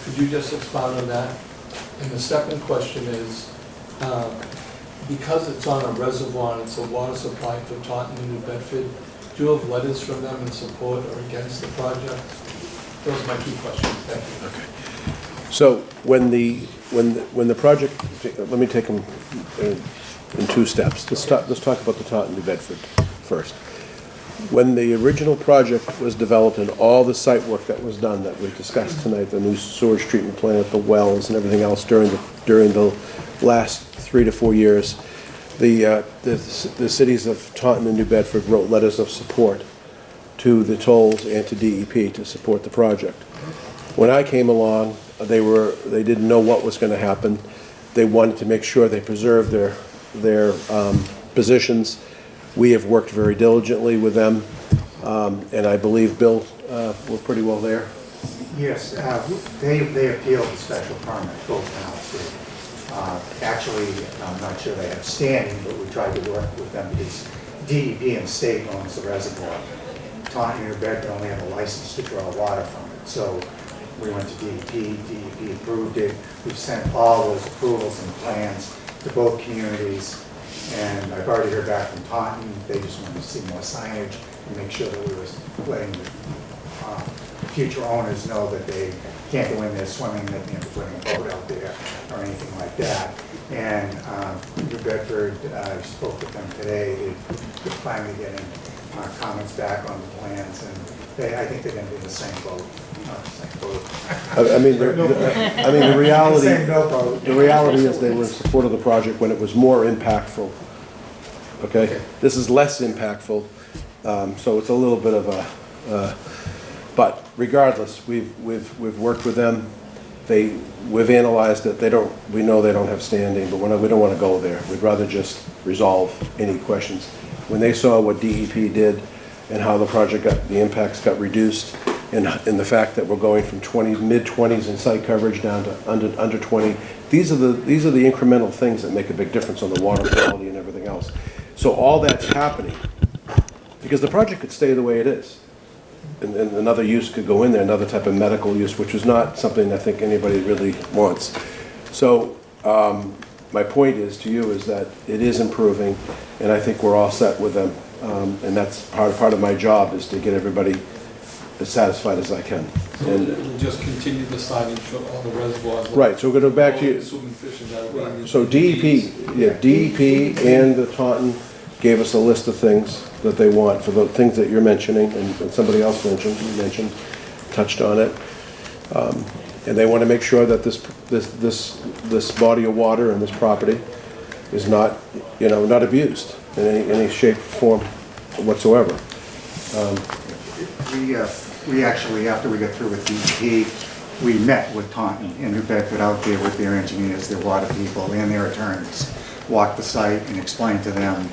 Could you just expound on that? And the second question is, because it's on a reservoir and it's a water supply for Taunton and New Bedford, do you have letters from them in support or against the project? Those are my 2 questions. Thank you. Okay. So when the project, let me take them in 2 steps. Let's talk about the Taunton New Bedford first. When the original project was developed and all the site work that was done that we discussed tonight, the new sewage treatment plant, the wells and everything else during the last 3 to 4 years, the cities of Taunton and New Bedford wrote letters of support to the tolls and to DEP to support the project. When I came along, they didn't know what was going to happen. They wanted to make sure they preserved their positions. We have worked very diligently with them, and I believe, Bill, we're pretty well there. Yes, they appealed the special permit, both towns did. Actually, I'm not sure they have standing, but we tried to work with them because DEP and the state owns the reservoir. Taunton and New Bedford only have a license to draw water from it, so we went to DEP, DEP approved it. We've sent all those approvals and plans to both communities, and I've already heard back from Taunton. They just wanted to see more signage and make sure that we were letting the future owners know that they can't go in there swimming, they can't be putting a boat out there or anything like that. And New Bedford, I spoke with them today. They're finally getting comments back on the plans, and I think they're going to be in the same boat. I mean, the reality is they were in support of the project when it was more impactful. Okay? This is less impactful, so it's a little bit of a, but regardless, we've worked with them. We've analyzed it. We know they don't have standing, but we don't want to go there. We'd rather just resolve any questions. When they saw what DEP did and how the project the impacts got reduced, and the fact that we're going from mid-20s in site coverage down to under 20, these are the incremental things that make a big difference on the water quality and everything else. So all that's happening, because the project could stay the way it is, and another use could go in there, another type of medical use, which is not something I think anybody really wants. So my point is to you is that it is improving, and I think we're all set with them, and that's part of my job is to get everybody as satisfied as I can. So it'll just continue the signage for all the reservoirs? Right, so we're going to go back to you. Swimming fish and that. So DEP and the Taunton gave us a list of things that they want for the things that you're mentioning, and somebody else mentioned, touched on it. And they want to make sure that this body of water and this property is not abused in any shape or form whatsoever. We actually, after we got through with DEP, we met with Taunton and New Bedford out there with their engineers, their water people, and their attorneys. Walked the site and explained to them,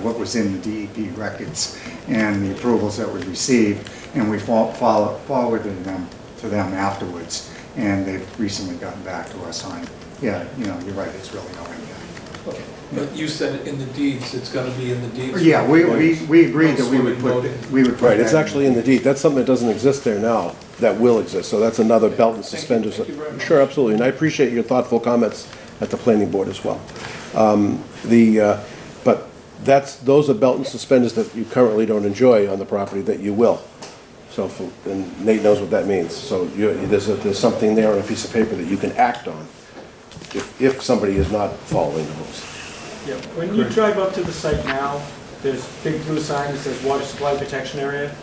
what was in the DEP records and the approvals that we received, and we forwarded them to them afterwards. And they've recently gotten back to us on, you're right, it's really no impact. Okay, but you said in the deeds, it's gonna be in the deeds? Yeah, we agreed that we would put Right, it's that actually in the deed. That's something that doesn't exist there now, that will exist. So that's another belt and suspenders. Thank you very much. Sure, absolutely. And I appreciate your thoughtful comments at the planning board as well. But those are belt and suspenders that you currently don't enjoy on the property that you will. So, and Nate knows what that means. So there's something there on a piece of paper that you can act on if somebody is not following the rules. Yeah, when you drive up to the site now, there's big blue sign that says water supply protection area.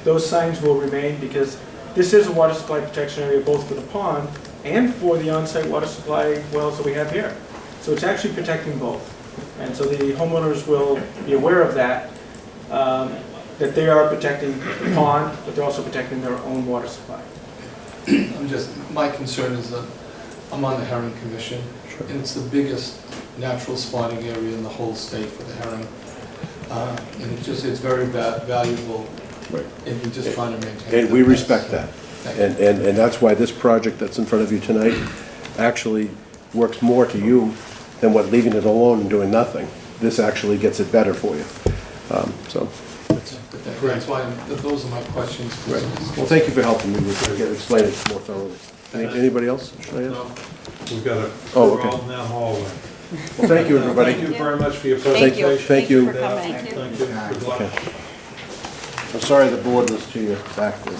Those signs will remain because this is a water supply protection area both for the pond and for the on-site water supply wells that we have here. So it's actually protecting both. And so the homeowners will be aware of that, that they are protecting the pond, but they're also protecting their own water supply. My concern is that I'm on the Herring Commission, and it's the biggest natural spawning area in the whole state for the herring. And it's very valuable, Right. and we're just trying to maintain. And we respect that. Thank you. And that's why this project that's in front of you tonight actually works more to you than what leaving it alone and doing nothing. This actually gets it better for you. That's why, those are my questions. Right. Well, thank you for helping me with explain it more thoroughly. Anybody else? Should I ask? No, we've got a Oh, okay. crawl in that hallway. Well, thank you, everybody. Thank you very much for your Thank you. presentation. Thank you. for coming. Thank you. Good luck. Okay. I'm sorry the board was to your back there.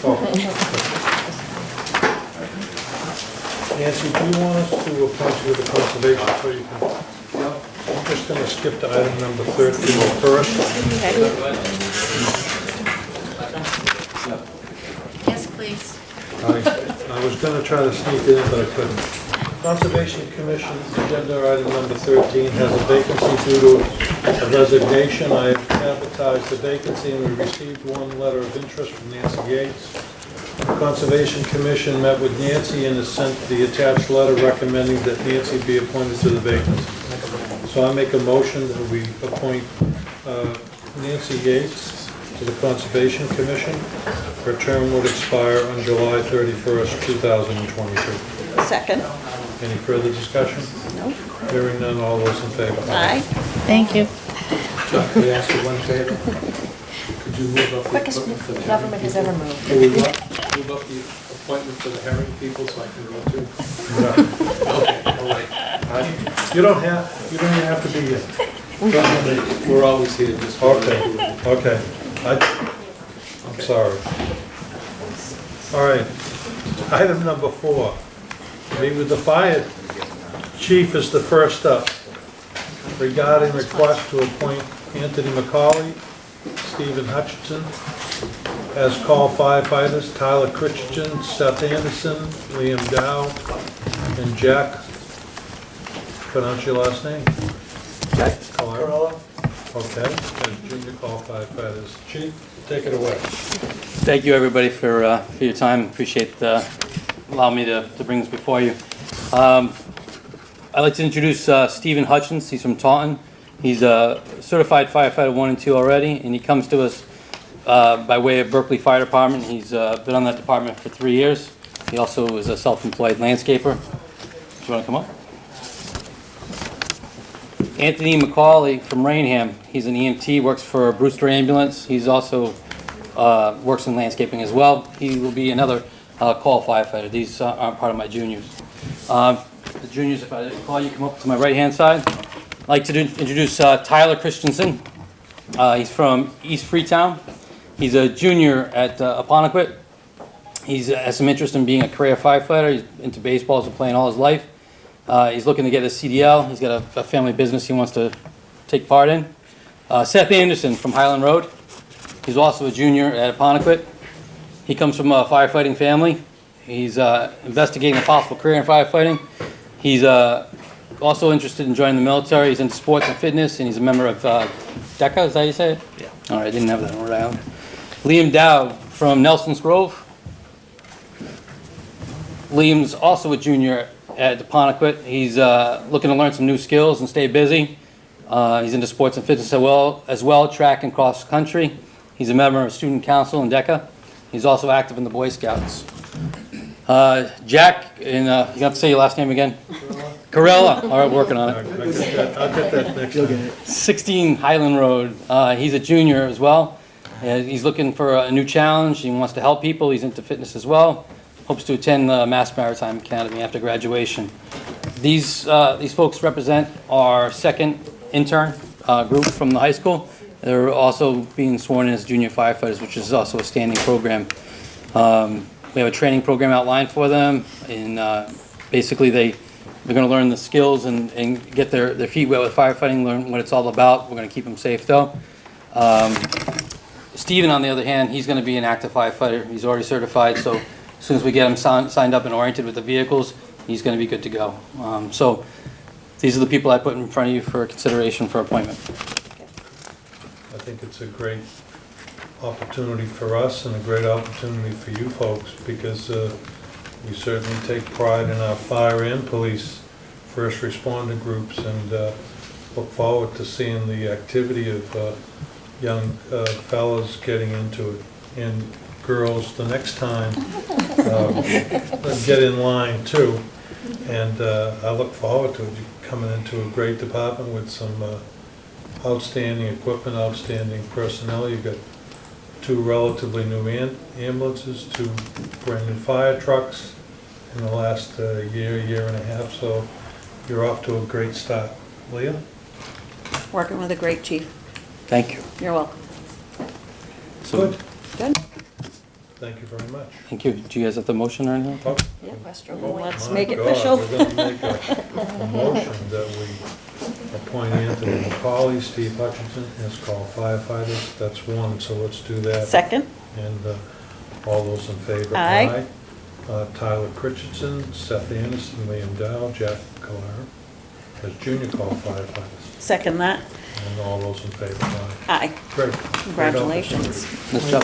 Nancy, do you want us to appoint you to the conservation so you can just gonna skip to item number 13 first. Yes, please. I was gonna try to sneak it in, but I couldn't. Conservation Commission, agenda item number 13, has a vacancy due to a resignation. I have advertised the vacancy, and we received one letter of interest from Nancy Yates. The Conservation Commission met with Nancy and has sent the attached letter recommending that Nancy be appointed to the vacancy. So I make a motion that we appoint Nancy Yates to the Conservation Commission. Her term would expire on July 31st, 2022. Second. Any further discussion? No. Hearing none, all those in favor? Aye. Thank you. Chuck, could I ask you one favor? Could you move up the Quickest appointment for the government herring has ever people? moved. Move up the appointment for the herring people so I can go too? Okay, all right. You don't have to be here. We're always here just for... Okay. I'm sorry. All right. Item number 4. Meet with the fire chief is the first up. Regarding request to appoint Anthony McCauley, Stephen Hutchinson as call firefighters, Tyler Christensen, Seth Anderson, Liam Dow, and Jack, pronounce your last name? Jack Carella. Okay, as junior call firefighters. Chief, take it away. Thank you, everybody, for your time. Appreciate allowing me to bring this before you. I'd like to introduce Stephen Hutchins. He's from Taunton. He's a certified firefighter 1 and 2 already, and he comes to us by way of Berkeley Fire Department. He's been on that department for 3 years. He also is a self-employed landscaper. Do you want to come up? Anthony McCauley from Rainham. He's an EMT, works for Brewster Ambulance. He's also works in landscaping as well. He will be another call firefighter. These aren't part of my juniors. The juniors, if I call you, come up to my right-hand side. I'd like to introduce Tyler Christensen. He's from East Freetown. He's a junior at Apponequet. He has some interest in being a career firefighter. He's into baseball, he's been playing all his life. He's looking to get a CDL. He's got a family business he wants to take part in. Seth Anderson from Highland Road. He's also a junior at Apponequet. He comes from a firefighting family. He's investigating a possible career in firefighting. He's also interested in joining the military. He's into sports and fitness, and he's a member of DECA, is that how you say it? Yeah. All right, I didn't have that in Rhode Island. Liam Dow from Nelson's Grove. Liam's also a junior at Apponequet. He's looking to learn some new skills and stay busy. He's into sports and fitness as well, track and cross country. He's a member of student council in DECA. He's also active in the Boy Scouts. Jack, and you have to say your last name again? Carella. All right, working on it. I'll get that next time. 16 Highland Road. He's a junior as well. He's looking for a new challenge. He wants to help people. He's into fitness as well. Hopes to attend the Mass Maritime Academy after graduation. These folks represent our second intern group from the high school. They're also being sworn in as junior firefighters, which is also a standing program. We have a training program outlined for them, and basically they're going to learn the skills and get their feet wet with firefighting, learn what it's all about. We're going to keep them safe, though. Stephen, on the other hand, he's going to be an active firefighter. He's already certified, so as soon as we get him signed up and oriented with the vehicles, he's going to be good to go. So these are the people I put in front of you for consideration for appointment. I think it's a great opportunity for us and a great opportunity for you folks, because we certainly take pride in our fire and police first responder groups, and look forward to seeing the activity of young fellows getting into it, and girls the next time get in line too. And I look forward to it. You're coming into a great department with some outstanding equipment, outstanding personnel. You've got 2 relatively new ambulances, 2 brand new fire trucks in the last year and a half, so you're off to a great start. Leah? Working with a great chief. Thank you. You're welcome. So, Good. Good. Thank you very much. thank you. Do you guys have the motion or anything? Oh, Yeah, oh let's my make it God, official. We're going to make a motion that we appoint Anthony McCauley, Steve Hutchinson as call firefighters. That's one, so let's do that. Second. And all those in favor? Aye. Tyler Christensen, Seth Anderson, William Dow, Jack Calara as junior call firefighters. Second that. And all those in favor? Aye. Aye. Great. Congratulations. Ms. Chubb.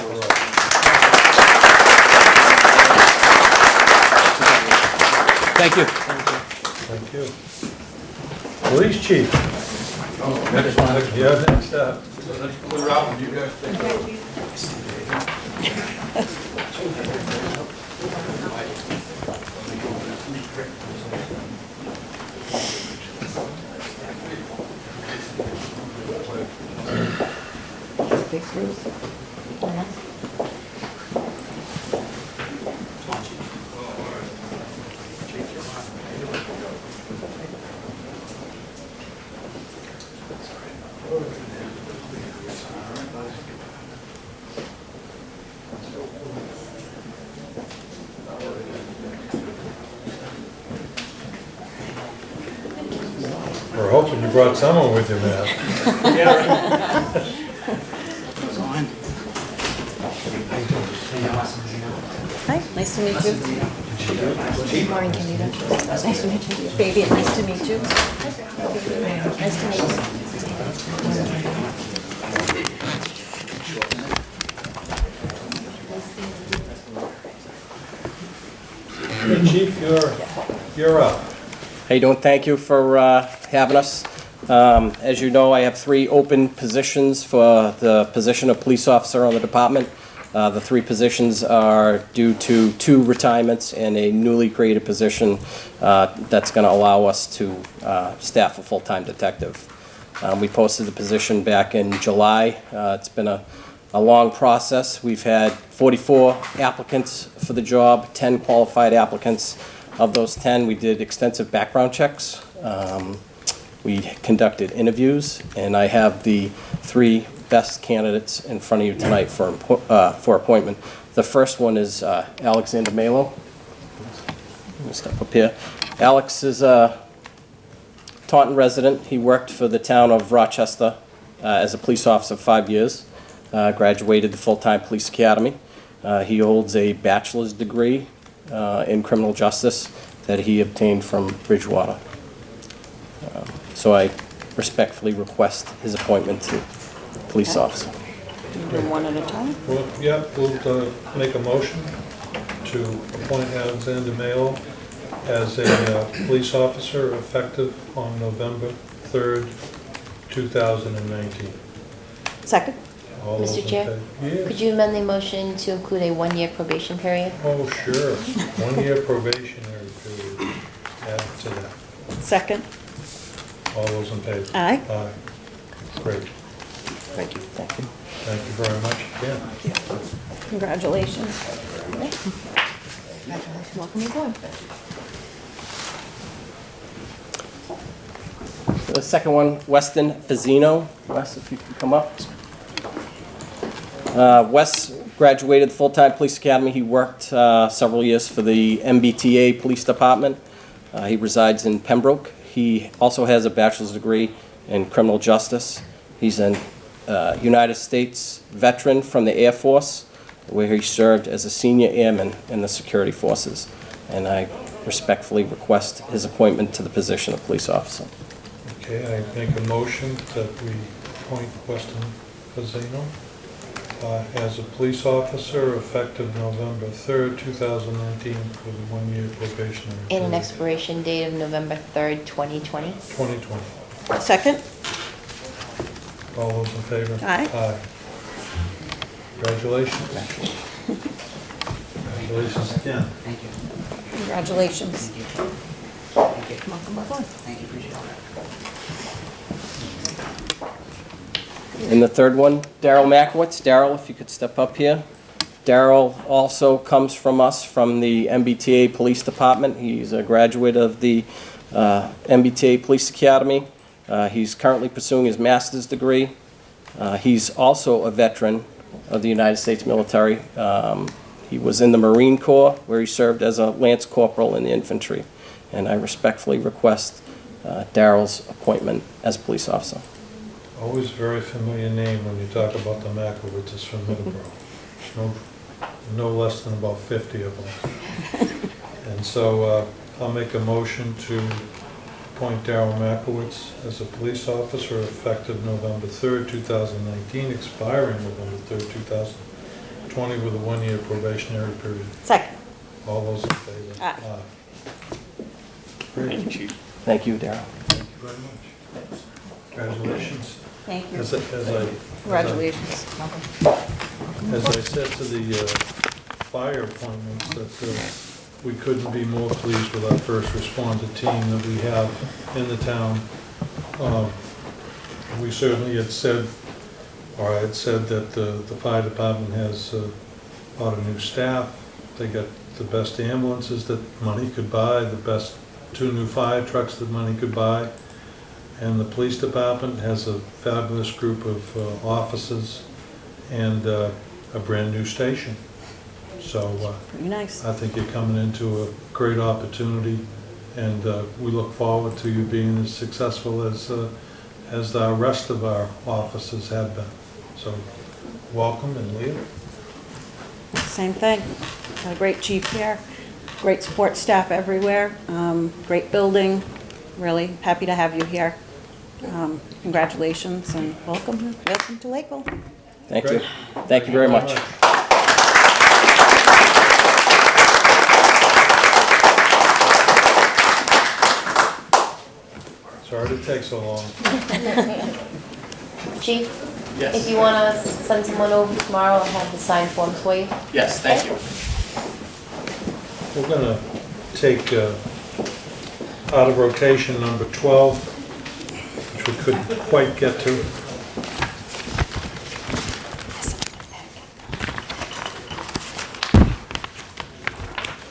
Thank you. Thank you. Police chief. Next one. Yeah, next up. Big group. We're hoping you brought someone with you, man. Hi, nice to meet you. Maureen Candido. Nice to meet you. Fabian, nice to meet you. Nice to meet you. Hey, Chief, you're up. How you doing? Thank you for having us. As you know, I have 3 open positions for the position of police officer on the department. The 3 positions are due to 2 retirements and a newly created position that's going to allow us to staff a full-time detective. We posted the position back in July. It's been a long process. We've had 44 applicants for the job, 10 qualified applicants. Of those 10, we did extensive background checks. We conducted interviews, and I have the 3 best candidates in front of you tonight for appointment. The first one is Alexander Malo. Let me step up here. Alex is a Taunton resident. He worked for the town of Rochester as a police officer 5 years. Graduated the full-time police academy. He holds a bachelor's degree in criminal justice that he obtained from Bridgewater. So I respectfully request his appointment to police officer. Do them one at a time? Well, yeah, we'll make a motion to appoint Alexander Mayo as a police officer effective on November 3rd, 2019. Second. All those in Mr. Chair, favor? Yes. could you amend the motion to include a 1-year probation period? Oh, sure. 1-year probationary period. Add to that. Second. All those in favor? Aye. Aye. Great. Thank you. Thank you. Thank you very much again. Congratulations. Welcome aboard. The second one, Weston Fazzino. Wes, if you can come up. Wes graduated the full-time police academy. He worked several years for the MBTA Police Department. He resides in Pembroke. He also has a bachelor's degree in criminal justice. He's an United States veteran from the Air Force, where he served as a senior airman in the security forces. And I respectfully request his appointment to the position of police officer. Okay, I make a motion that we appoint Weston Fazzino as a police officer effective November 3rd, 2019 for the 1-year probationary And period. an expiration date of November 3rd, 2020. 2020. Second. All those in favor? Aye. Aye. Congratulations. Congratulations again. Thank you. Congratulations. Thank you. Welcome aboard. Thank you, appreciate it. And the third one, Daryl Makowitz. Daryl, if you could step up here. Daryl also comes from us from the MBTA Police Department. He's a graduate of the MBTA Police Academy. He's currently pursuing his master's degree. He's also a veteran of the United States military. He was in the Marine Corps, where he served as a lance corporal in the infantry. And I respectfully request Darrell's appointment as police officer. Always very familiar name when you talk about the Makowitzes from Middleborough. No less than about 50 of them. And so I'll make a motion to appoint Darrell Makowitz as a police officer effective November 3rd, 2019, expiring November 3rd, 2020, with a one-year probationary period. Second. All those in favor? Aye. Thank you, Chief. Thank you, Darrell. Thank you very much. Congratulations. Thank you. Congratulations. As I said to the fire appointments, that we couldn't be more pleased with our first responder team that we have in the town. We certainly had said, or I had said, that the fire department has a lot of new staff. They got the best ambulances that money could buy, the best 2 new fire trucks that money could buy. And the police department has a fabulous group of officers and a brand new station. So Pretty nice. I think you're coming into a great opportunity, and we look forward to you being as successful as the rest of our officers have been. So welcome, and Leah. Same thing. Got a great chief here, great support staff everywhere, great building. Really happy to have you here. Congratulations and welcome to Lakeville. Thank you. Thank you very much. Sorry to take so long. Chief? Yes. If you want to send someone over tomorrow, I'll have the signed forms for you. Yes, thank you. We're going to take out of rotation number 12, which we couldn't quite get to.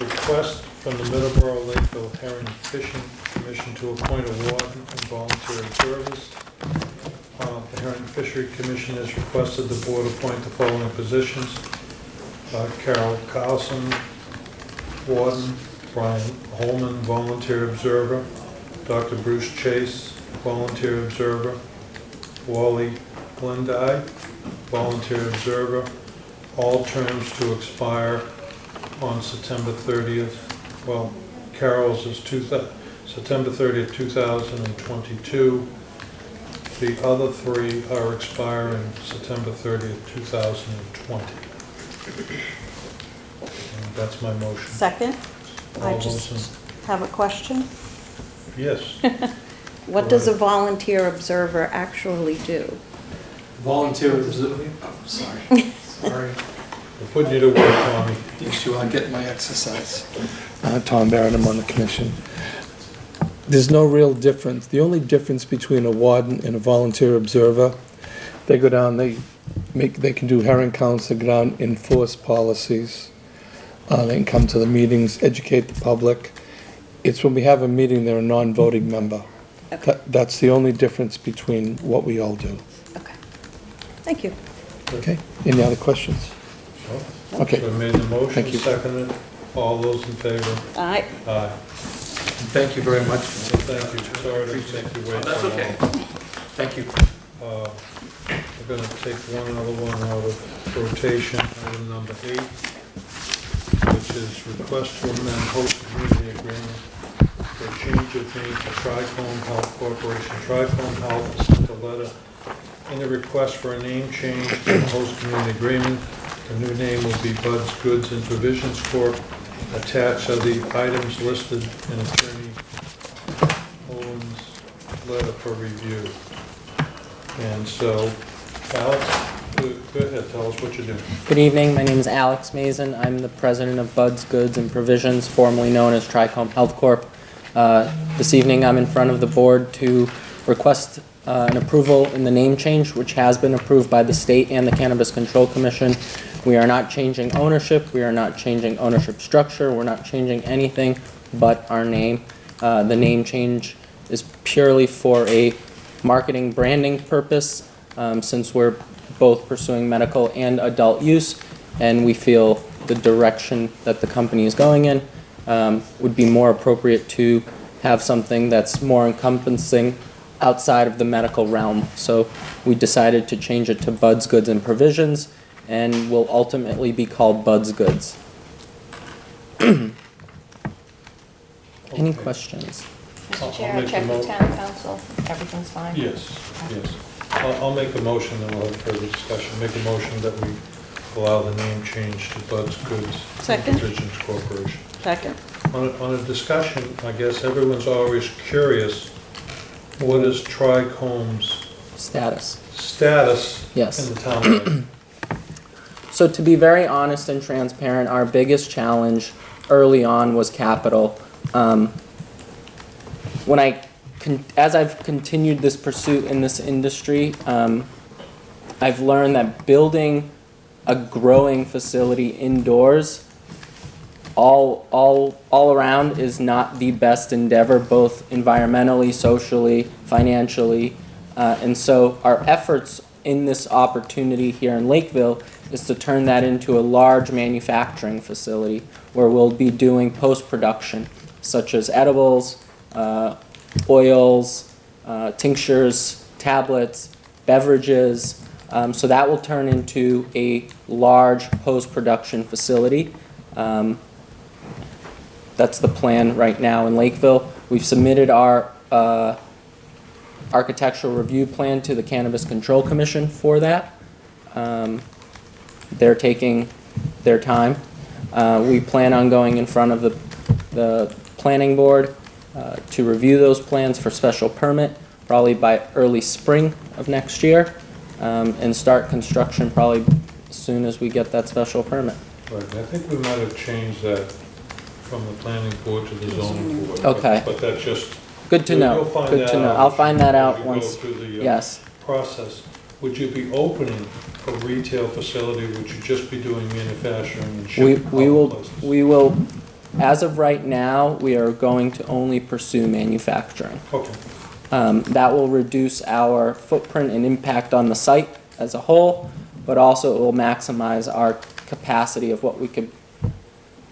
Request from the Middleborough Lakeville Herring Fishing Commission to appoint a warden and volunteer observers. The Herring Fishery Commission has requested the board appoint the following positions: Carol Carlson, warden; Brian Holman, volunteer observer; Dr. Bruce Chase, volunteer observer; Wally Glendy, volunteer observer. All terms to expire on September 30th. Well, Carol's is September 30th, 2022. The other 3 are expiring September 30th, 2020. And that's my motion. Second. I All just those have a question. Yes. What does a volunteer observer actually do? Volunteer observer, oh, sorry. Sorry. We're putting you to work, Tommy. You sure I get my exercise? Tom Barrett, I'm on the commission. There's no real difference. The only difference between a warden and a volunteer observer, they go down, they can do herring counts, they go down, enforce policies, they can come to the meetings, educate the public. It's when we have a meeting, they're a non-voting member. Okay. That's the only difference between what we all do. Okay. Thank you. Okay? Any other questions? Okay. So I made the motion, Thank you. seconded. All those in favor? Aye. Aye. Thank you very much. So thank you. Sorry to make you wait. That's so okay. long. Thank you. We're going to take another one out of rotation, item number 8, which is request to amend host community agreement for a change of name to Tricone Health Corporation. Tricone Health has sent a letter in the request for a name change to the host community agreement. The new name will be Bud's Goods and Provisions Corp. Attached are the items listed in Attorney Owen's letter for review. And so, Alex, go ahead, tell us what you do. Good evening, my name is Alex Mason. I'm the president of Bud's Goods and Provisions, formerly known as Tricome Health Corp. This evening I'm in front of the board to request an approval in the name change, which has been approved by the state and the Cannabis Control Commission. We are not changing ownership, we are not changing ownership structure, we're not changing anything but our name. The name change is purely for a marketing branding purpose, since we're both pursuing medical and adult use, and we feel the direction that the company is going in would be more appropriate to have something that's more encompassing outside of the medical realm. So we decided to change it to Bud's Goods and Provisions, and will ultimately be called Bud's Goods. Any questions? I'll Mr. Chair, make I checked the with town council, everything's fine. Yes, yes. I'll make a motion, and we'll have further discussion. Make a motion that we allow the name change to Bud's Goods and Second. Provisions Corporation. Second. On a discussion, I guess everyone's always curious, what is Tricome's Status. status Yes. in the town of Lakeville? So to be very honest and transparent, our biggest challenge early on was capital. As I've continued this pursuit in this industry, I've learned that building a growing facility indoors all around is not the best endeavor, both environmentally, socially, financially. And so our efforts in this opportunity here in Lakeville is to turn that into a large manufacturing facility where we'll be doing post-production, such as edibles, oils, tinctures, tablets, beverages. So that will turn into a large post-production facility. That's the plan right now in Lakeville. We've submitted our architectural review plan to the Cannabis Control Commission for that. They're taking their time. We plan on going in front of the planning board to review those plans for special permit, probably by early spring of next year, and start construction probably as soon as we get that special permit. Right, I think we might have changed that from the planning board to the zoning board. Okay. But that's just. Good to know. You'll find Good to that know. out I'll find that as out you go once. through the, Yes. process. Would you be opening a retail facility? Would you just be doing manufacturing and shipping? We will, as of right now, we are going to only pursue manufacturing. Okay. That will reduce our footprint and impact on the site as a whole, but also it will maximize our capacity of what we could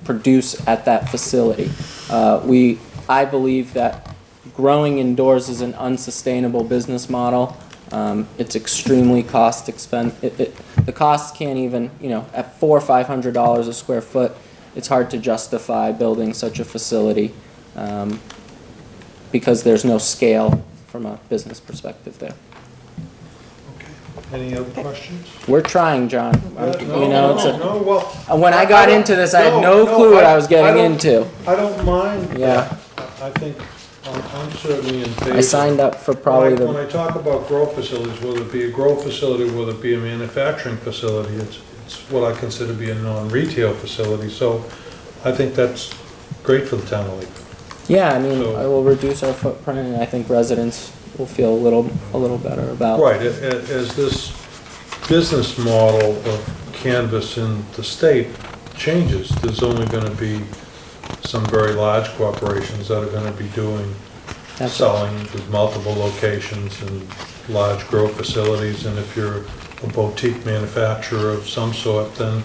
produce at that facility. I believe that growing indoors is an unsustainable business model. It's extremely cost expensive. The costs can't even, at $400 or $500 a square foot, it's hard to justify building such a facility because there's no scale from a business perspective there. Any other questions? We're trying, John. When I I got don't- into this, I had no clue what I was getting into. I don't mind. Yeah. I think I'm certainly in favor. I signed up for probably When I talk about grow facilities, whether it be a grow facility, whether it be a manufacturing facility, it's what I consider to be a non-retail facility. So I think that's great for the town of Lakeville. Yeah, I mean, So- I will reduce our footprint, and I think residents will feel a little better about. Right, as this business model of cannabis in the state changes, there's only gonna be some very large corporations that are gonna be doing, That's selling with multiple locations and large grow facilities, and if you're a boutique manufacturer of some sort, then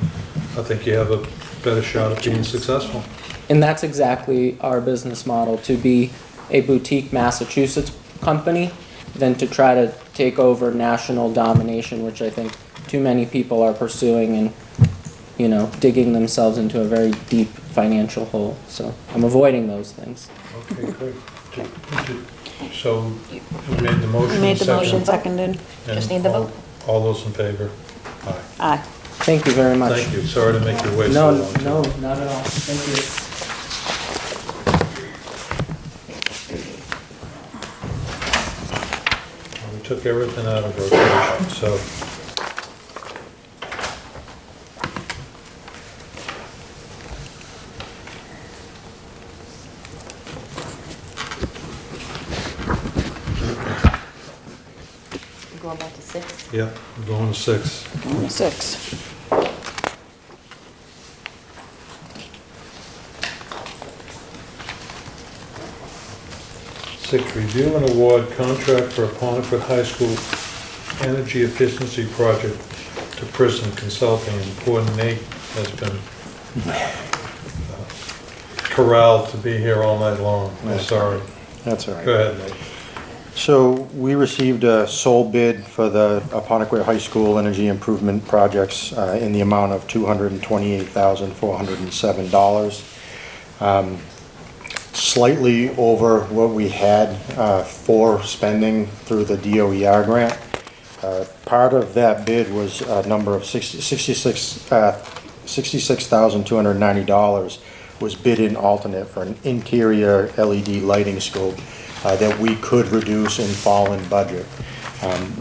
I think you have a better shot at being successful. And that's exactly our business model, to be a boutique Massachusetts company than to try to take over national domination, which I think too many people are pursuing and, digging themselves into a very deep financial hole. So I'm avoiding those things. Okay, great. So we made the motion. Made the motion, seconded. seconded. Just need the vote. All those in favor? Aye. Aye. Thank you very much. Thank you. Sorry to make you wait so No, long. no, not at all. Thank you. We took everything out of rotation, so. Going back to 6? Yeah, we're going to 6. 6. Six, review and award contract for a Poniford High School energy efficiency project to Prison Consulting, and poor Nate has been corralled to be here all night long. I'm sorry. That's all right. Go ahead, Nate. So we received a sole bid for the Apponequet High School energy improvement projects in the amount of $228,407. Slightly over what we had for spending through the DOER grant. Part of that bid was a number of $66,290 was bid in alternate for an interior LED lighting scope that we could reduce and fall in budget.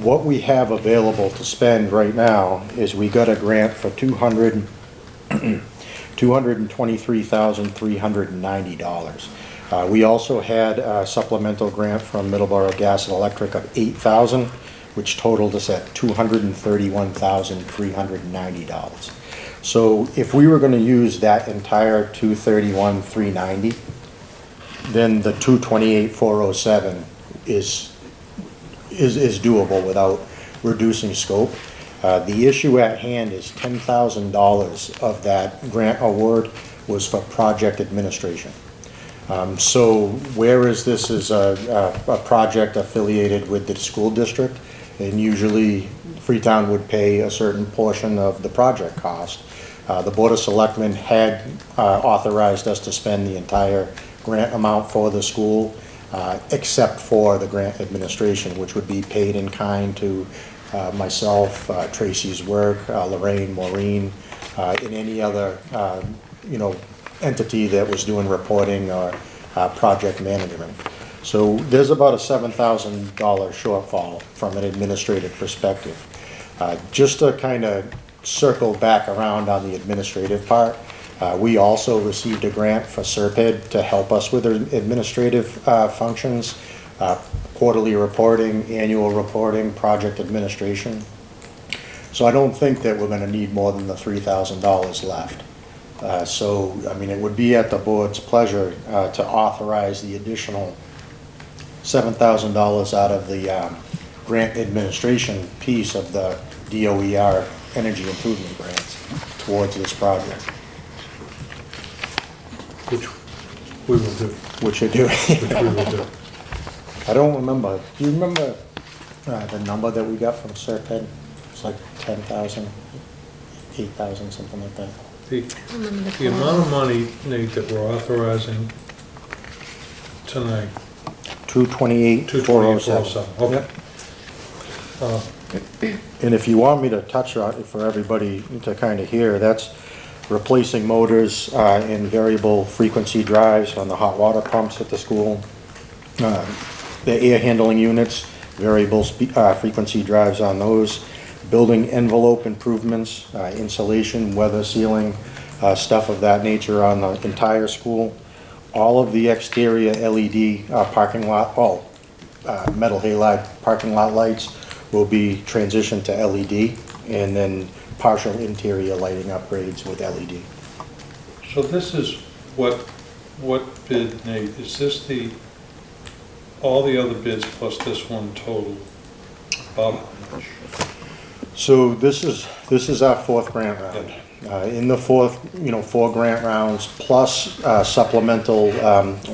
What we have available to spend right now is we got a grant for $223,390. We also had a supplemental grant from Middleborough Gas and Electric of $8,000, which totaled us at $231,390. So if we were going to use that entire $231,390, then the $228,407 is doable without reducing scope. The issue at hand is $10,000 of that grant award was for project administration. So whereas this is a project affiliated with the school district, and usually Freetown would pay a certain portion of the project cost, the Board of Selectmen had authorized us to spend the entire grant amount for the school, except for the grant administration, which would be paid in kind to myself, Tracy's work, Lorraine, Maureen, and any other entity that was doing reporting or project management. So there's about a $7,000 shortfall from an administrative perspective. Just to kind of circle back around on the administrative part, we also received a grant for Serped to help us with our administrative functions, quarterly reporting, annual reporting, project administration. So I don't think that we're going to need more than the $3,000 left. So, I mean, it would be at the board's pleasure to authorize the additional $7,000 out of the grant administration piece of the DOER energy improvement grants towards this project. Which we will do. Which you do. Which we will do. I don't remember. Do you remember the number that we got from Serped? It's like 10,000, 8,000, something like that. The amount of money, Nate, that we're authorizing tonight. $228,407. Okay. And if you want me to touch on it for everybody to kind of hear, that's replacing motors and variable frequency drives on the hot water pumps at the school. The air handling units, variable frequency drives on those. Building envelope improvements, insulation, weather sealing, stuff of that nature on the entire school. All of the exterior LED parking lot, metal halide parking lot lights will be transitioned to LED, and then partial interior lighting upgrades with LED. So this is what bid, Nate? Is this all the other bids plus this one total? About how much? So this is our fourth grant round. In the fourth, 4 grant rounds plus supplemental,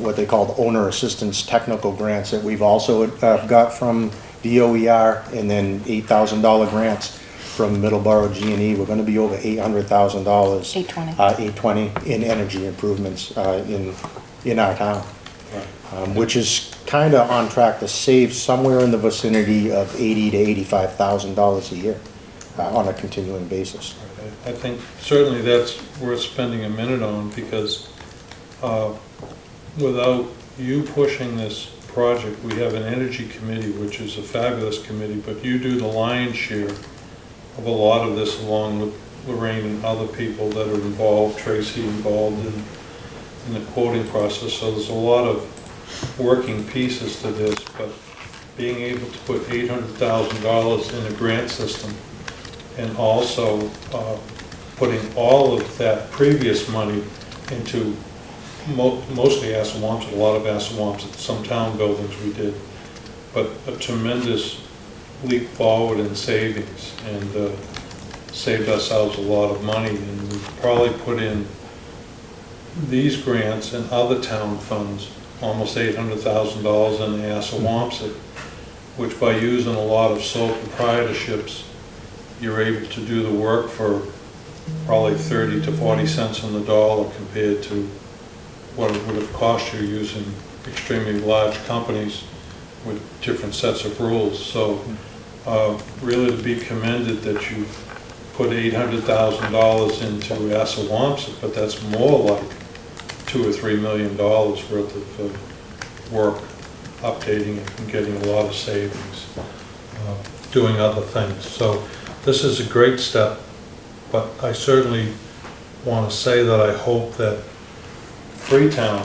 what they call the owner assistance technical grants that we've also got from DOER, and then $8,000 grants from Middleborough G&E. We're going to be over $800,000. 820 in energy improvements in our town, which is kind of on track to save somewhere in the vicinity of $80,000 to $85,000 a year on a continuing basis. I think certainly that's worth spending a minute on, because without you pushing this project, we have an energy committee, which is a fabulous committee, but you do the lion's share of a lot of this along with Lorraine and other people that are involved, Tracy involved in the quoting process. So there's a lot of working pieces to this, but being able to put $800,000 in a grant system and also putting all of that previous money into mostly Assawamsett, a lot of Assawamsett, some town buildings we did, but a tremendous leap forward in savings, and saved ourselves a lot of money. And we probably put in these grants and other town funds, almost $800,000 in the Assawamsett, which by using a lot of sole proprietorships, you're able to do the work for probably 30 to 40 cents on the dollar compared to what it would have cost you using extremely large companies with different sets of rules. So really to be commended that you put $800,000 into Assawamsett, but that's more like $2 or $3 million worth of work, updating it and getting a lot of savings, doing other things. So this is a great step, but I certainly want to say that I hope that Freetown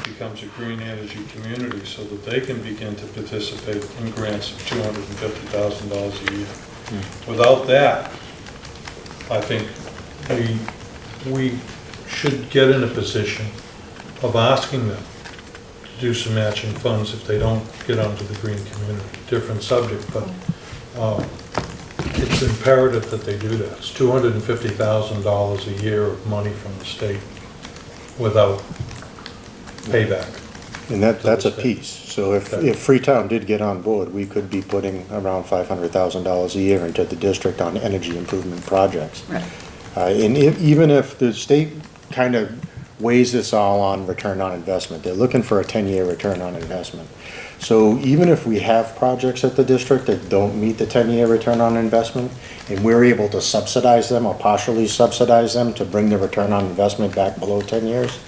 becomes a green energy community so that they can begin to participate in grants of $250,000 a year. Without that, I think we should get in a position of asking them to do some matching funds if they don't get onto the green community. Different subject, but it's imperative that they do that. It's $250,000 a year of money from the state without payback. And that's a piece. So if Freetown did get on board, we could be putting around $500,000 a year into the district on energy improvement projects. Right. And even if the state kind of weighs this all on return on investment, they're looking for a 10-year return on investment. So even if we have projects at the district that don't meet the 10-year return on investment, and we're able to subsidize them or partially subsidize them to bring the return on investment back below 10 years,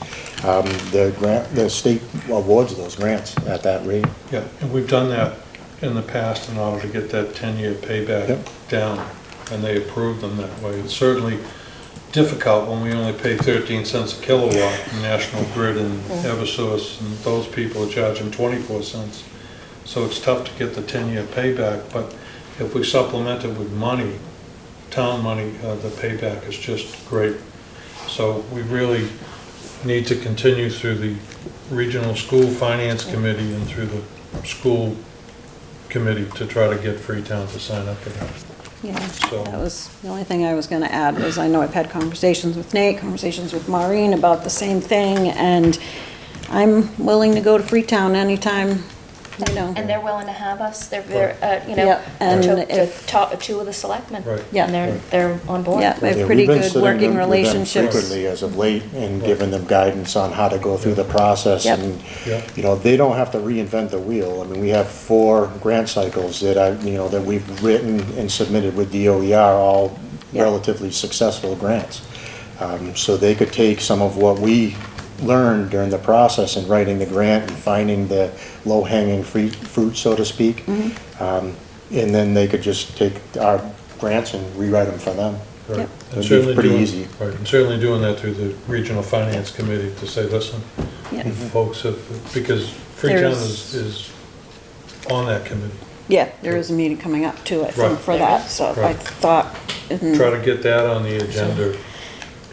the state awards those grants at that rate. Yeah, and we've done that in the past in order to get that 10-year payback down, and they approved them that way. It's certainly difficult when we only pay 13 cents a kilowatt in National Grid and Eversource, and those people are charging 24 cents. So it's tough to get the 10-year payback, but if we supplement it with money, town money, the payback is just great. So we really need to continue through the Regional School Finance Committee and through the school committee to try to get Freetown to sign up for that. Yeah, So- that was, the only thing I was gonna add was, I know I've had conversations with Nate, conversations with Maureen about the same thing, and I'm willing to go to Freetown anytime, you know. And they're willing to have us, they're, you Yeah, know, and to if- talk to the selectmen. Right. Yeah. And they're on board. Yeah, we have Yeah, pretty we've been good sitting working with them relationships. frequently as of late and giving them guidance on how to go through the process. Yep. And, Yep. you know, they don't have to reinvent the wheel. I mean, we have 4 grant cycles that that we've written and submitted with DOER, all Yep. relatively successful grants. So they could take some of what we learned during the process in writing the grant and finding the low-hanging fruit, so to speak. And then they could just take our grants and rewrite them for them. Right. Yep. And It'd be certainly pretty doing- easy. Right, and certainly doing that through the Regional Finance Committee to say, listen, Yeah. folks, because Freetown There's- is on that committee. Yeah, there is a meeting coming up too, I Right. think, for that, so I Right. thought, Try to get that on the agenda,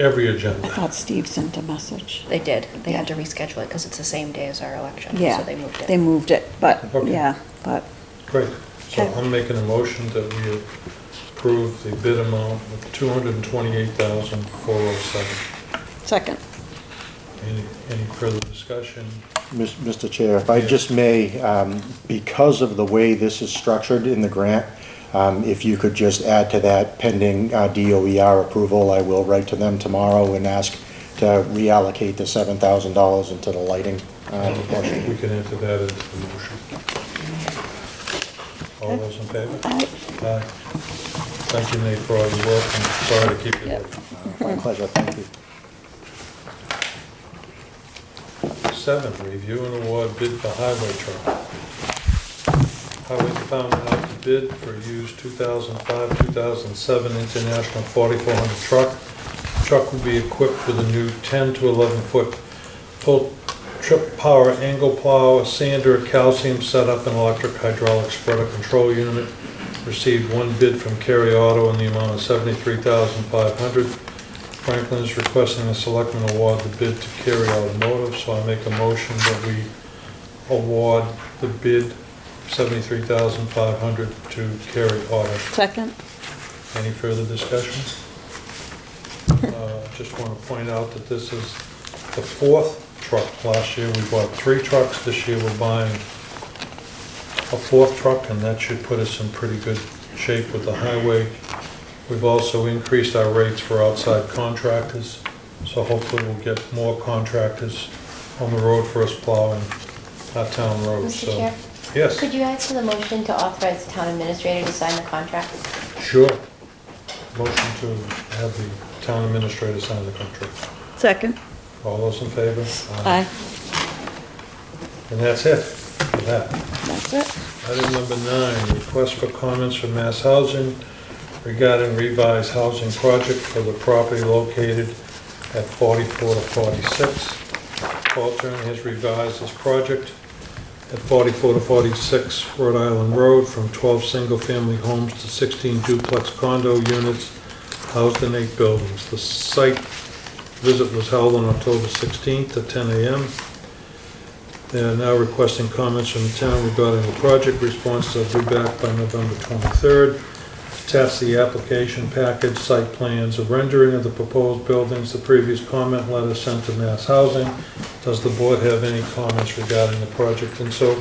every I agenda. thought Steve sent a message. They did. They had to Yeah. reschedule it because it's the same day as our election. Yeah, So they moved it. they moved it, but, Okay. yeah, but, Great. So Okay. I'm making a motion that we approve the bid amount of $228,407. second. Any further discussion? Mr. Chair, if I just may, because of the way this is structured in the grant, if you could just add to that pending DOER approval, I will write to them tomorrow and ask to reallocate the $7,000 into the lighting portion. We can enter that into the motion. All those in favor? Aye. Thank you, Nate, for all your work, and sorry to keep you Yep. waiting. My pleasure, thank you. 7, review and award bid for highway truck. Highway Department out to bid for used 2005-2007 International 4400 truck. Truck will be equipped with a new 10 to 11 foot full trip power angle plow, a sander, a calcium setup, and electric hydraulic spreader control unit. Received 1 bid from Carry Auto in the amount of $73,500. Franklin is requesting the selectmen award the bid to Carry Automotive, so I make a motion that we award the bid $73,500 to Carry Auto. Second? Any further discussion? Just want to point out that this is the fourth truck last year. We bought 3 trucks. This year we're buying a 4th truck, and that should put us in pretty good shape with the highway. We've also increased our rates for outside contractors, so hopefully we'll get more contractors on the road for us plowing our town roads. Mr. So, Chair? yes, Could you add to the motion to authorize the town administrator to sign the contract? sure. Motion to have the town administrator sign the contract. Second. All those in favor? Aye. And that's it for that. That's it. Item number 9, request for comments from Mass Housing regarding revised housing project for the property located at 44 to 46. Paul Turner has revised this project at 44 to 46 Rhode Island Road from 12 single-family homes to 16 duplex condo units housed in 8 buildings. The site visit was held on October 16th at 10 a.m. They are now requesting comments from the town regarding the project. Responses are due back by November 23rd. Attach the application package, site plans, a rendering of the proposed buildings, the previous comment letter sent to Mass Housing. Does the board have any comments regarding the project? And so,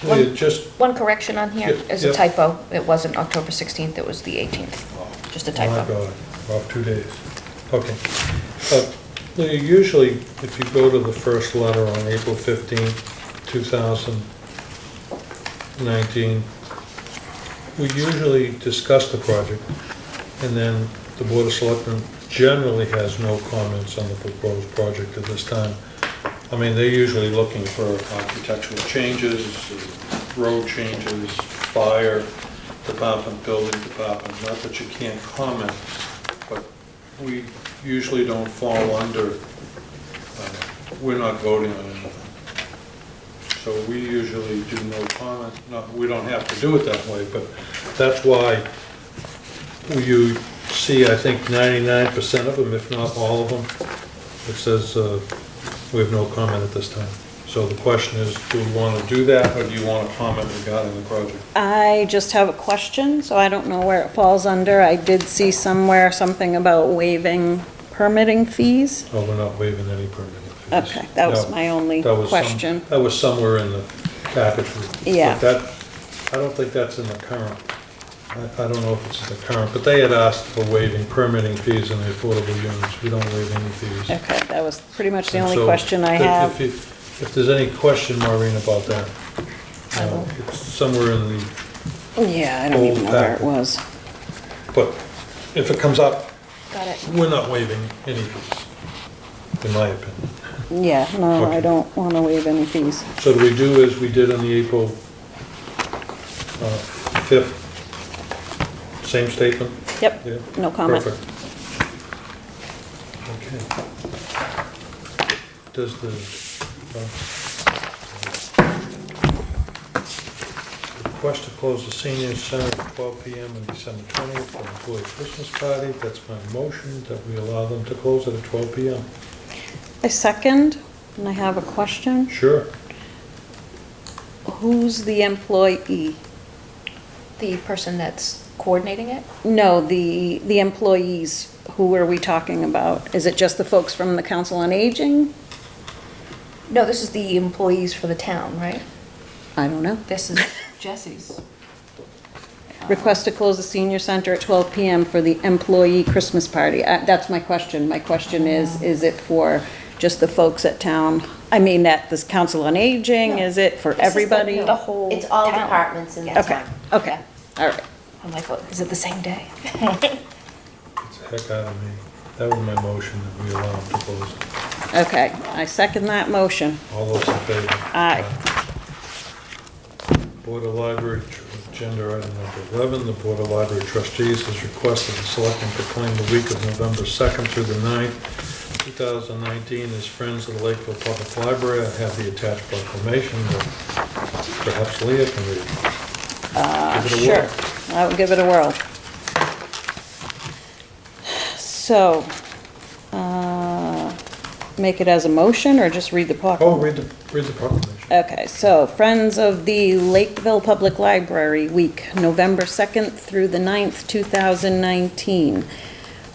we had just... One correction on here is a Yep. typo. It wasn't October 16th, it was the 18th. Just a Oh typo. my God, off 2 days. Okay. Usually, if you go to the first letter on April 15th, 2019, we usually discuss the project, and then the Board of Selectmen generally has no comments on the proposed project at this time. I mean, they're usually looking for architectural changes, road changes, fire department, building department. Not that you can't comment, but we usually don't fall under, we're not voting on anything. So we usually do no comment. No, we don't have to do it that way, but that's why you see, I think, 99% of them, if not all of them, it says we have no comment at this time. So the question is, do we want to do that, or do you want to comment regarding the project? I just have a question, so I don't know where it falls under. I did see somewhere something about waiving permitting fees. Oh, we're not waiving any permitting fees. Okay, that was No, my only that was question. That was somewhere in the package. Yeah. But that, I don't think that's in the current. I don't know if it's in the current, but they had asked for waiving permitting fees in the affordable units. We don't waive any fees. Okay, that was pretty much the And only so question I have. If there's any question, Maureen, about that, it's somewhere in the, Yeah, I don't even know where it was. but if it comes up, Got it. we're not waiving any fees, in my opinion. Yeah, no, Okay. I don't want to waive any fees. So do we do as we did on the April 5th? Same statement? Yep, Yeah. no comment. Perfect. Okay. Does the request to close the senior center at 12 p.m. on December 20th for employee Christmas party? That's my motion, that we allow them to close it at 12 p.m. I second, and I have a question. Sure. Who's the employee? The person that's coordinating it? No, the employees, who are we talking about? Is it just the folks from the Council on Aging? No, this is the employees for the town, right? I don't know. This is Jesse's. Request to close the senior center at 12 p.m. for the employee Christmas party. That's my question. My question is it for just the folks at town? I mean, at this Council on Aging? No. Is it for This is everybody? the whole It's all town. departments in the Yeah. town. Okay, all right. I'm like, well, is it the same day? It's a heck out of me. That was my motion, that we allow them to close it. Okay, I second that motion. All those in favor? Aye. Board of Library, agenda item number 11, the Board of Library Trustees has requested the selectmen proclaim the week of November 2nd through the 9th, 2019 as Friends of the Lakeville Public Library. I have the attached proclamation that perhaps Leah can read. Give it a Sure, whirl. I'll give it a whirl. So, make it as a motion or just read the Oh, proclamation? read the proclamation. Okay, so Friends of the Lakeville Public Library Week, November 2nd through the 9th, 2019.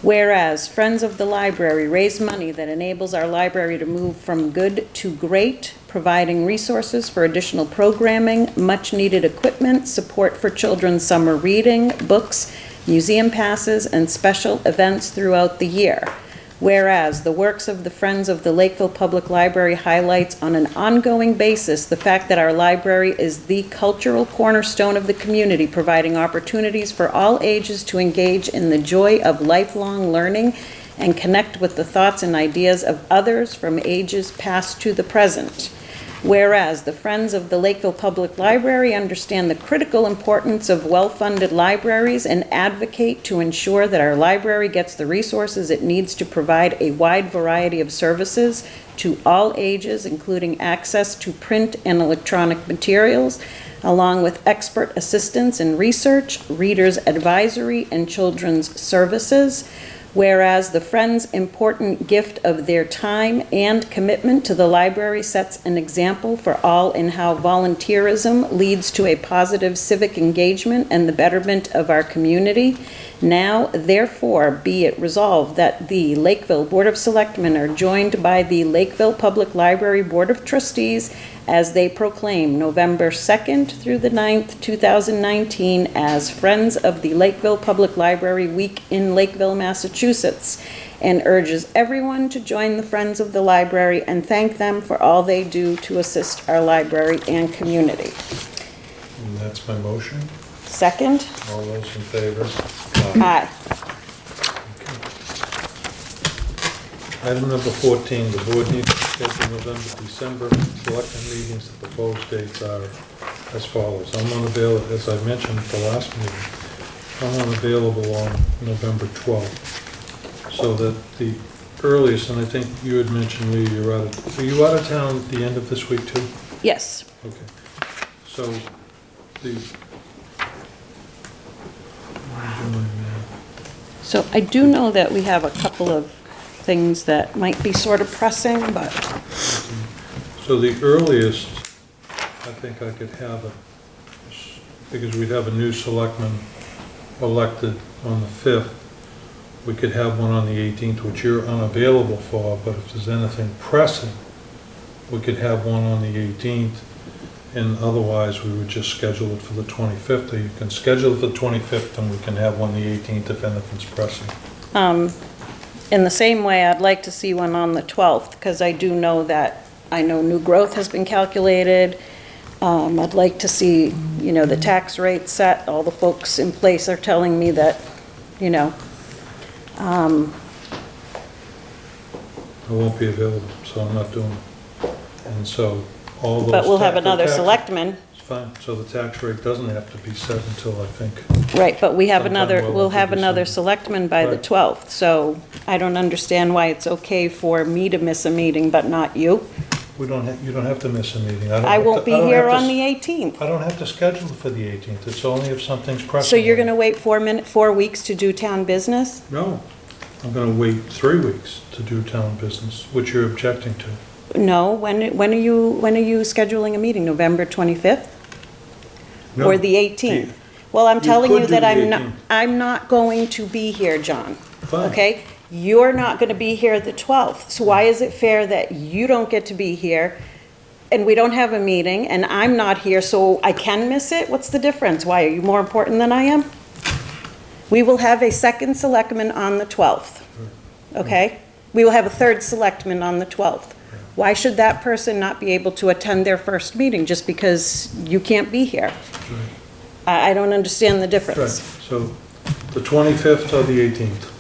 Whereas Friends of the Library raise money that enables our library to move from good to great, providing resources for additional programming, much-needed equipment, support for children's summer reading, books, museum passes, and special events throughout the year. Whereas the works of the Friends of the Lakeville Public Library highlights on an ongoing basis the fact that our library is the cultural cornerstone of the community, providing opportunities for all ages to engage in the joy of lifelong learning and connect with the thoughts and ideas of others from ages past to the present. Whereas the Friends of the Lakeville Public Library understand the critical importance of well-funded libraries and advocate to ensure that our library gets the resources it needs to provide a wide variety of services to all ages, including access to print and electronic materials, along with expert assistance in research, readers advisory, and children's services. Whereas the Friends' important gift of their time and commitment to the library sets an example for all in how volunteerism leads to a positive civic engagement and the betterment of our community. Now, therefore, be it resolved that the Lakeville Board of Selectmen are joined by the Lakeville Public Library Board of Trustees as they proclaim November 2nd through the 9th, 2019 as Friends of the Lakeville Public Library Week in Lakeville, Massachusetts, and urges everyone to join the Friends of the Library and thank them for all they do to assist our library and community. And that's my motion. Second? All those in favor? Aye. Item number 14, the board needs to schedule November, December selectmen meetings. The proposed dates are as follows. I'm unavailable, as I mentioned at the last meeting, I'm unavailable on November 12th. So that the earliest, and I think you had mentioned, Lee, are you out of town at the end of this week too? Yes. Okay. So the, what are you doing now? So I do know that we have a couple of things that might be sort of pressing, but... So the earliest, I think I could have because we'd have a new selectman elected on the 5th, we could have one on the 18th, which you're unavailable for, but if there's anything pressing, we could have one on the 18th, and otherwise we would just schedule it for the 25th, or you can schedule it for the 25th, and we can have one the 18th if anything's pressing. In the same way, I'd like to see one on the 12th, because I do know that, I know new growth has been calculated. I'd like to see, you know, the tax rate set. All the folks in place are telling me that, you know. I won't be available, so I'm not doing it. And so all those... But we'll have another selectman. It's fine, so the tax rate doesn't have to be set until, I think... Right, but we have sometime another, well we'll into have another December. selectman by the Right. 12th, so I don't understand why it's okay for me to miss a meeting, but not you. You don't have to miss a meeting. I won't be here on the 18th. I don't have to schedule it for the 18th. It's only if something's pressing. So you're gonna wait 4 weeks to do town business? No, I'm gonna wait 3 weeks to do town business, which you're objecting to. No, when are you scheduling a meeting, November 25th? No. Or the 18th? Well, I'm You telling could you do that the I'm not going to be here, John. Fine. Okay? You're not gonna be here the 12th, so why is it fair that you don't get to be here and we don't have a meeting and I'm not here, so I can miss it? What's the difference? Why, are you more important than I am? We will have a second selectman on the 12th, okay? We will have a third selectman on the 12th. Why should that person not be able to attend their first meeting just because you can't be here? I don't understand the Right, difference. so the 25th or the 18th?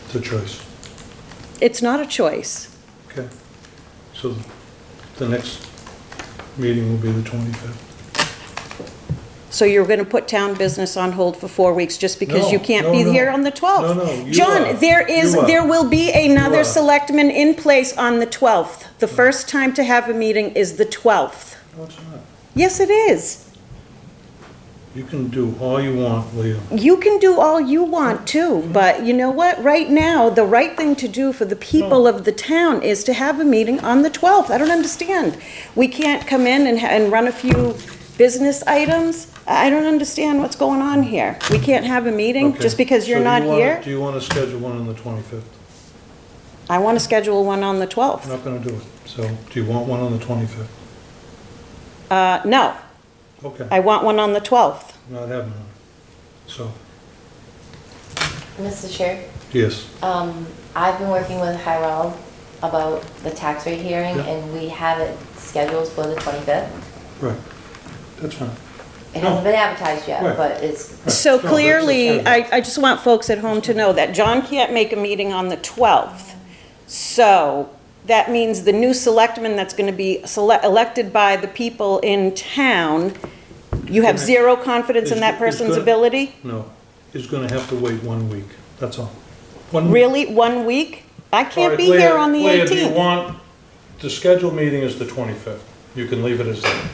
It's a choice. It's not a choice. Okay. So the next meeting will be the 25th. So you're gonna put town business on hold for 4 weeks just because No, you can't no, be no. here on the 12th? No, you are. John, there will be You another are. selectman in place on the 12th. The first time to have a meeting is the 12th. No, it's not. Yes, it is. You can do all you want, Leo. You can do all you want too, but you know what? Right now, the right thing to do for the people of the town is to have a meeting on the 12th. I don't understand. We can't come in and run a few business items. I don't understand what's going on here. We can't have a meeting Okay. just because you're So do not you wanna- here? Do you want to schedule one on the 25th? I want to schedule one on the 12th. I'm not going to do it. So do you want one on the 25th? No, Okay, I want one on the 12th. not having one. So, Mr. Chair, yes. I've been working with Hiram about the tax rate hearing, Yeah. and we have it scheduled for the 25th. Right. That's fine. It hasn't been advertised yet, Right. but it's, So No, clearly, that's I just want folks at home to know that John can't make a meeting on the 12th. So that means the new selectman that's going to be elected by the people in town, you have zero confidence in that person's ability? No, is going to have to wait 1 week. That's all. 1 week. Really? 1 week? I All can't right, be Leah, here on the Leah, do you 18th. want, the scheduled meeting is the 25th. You can leave it as that.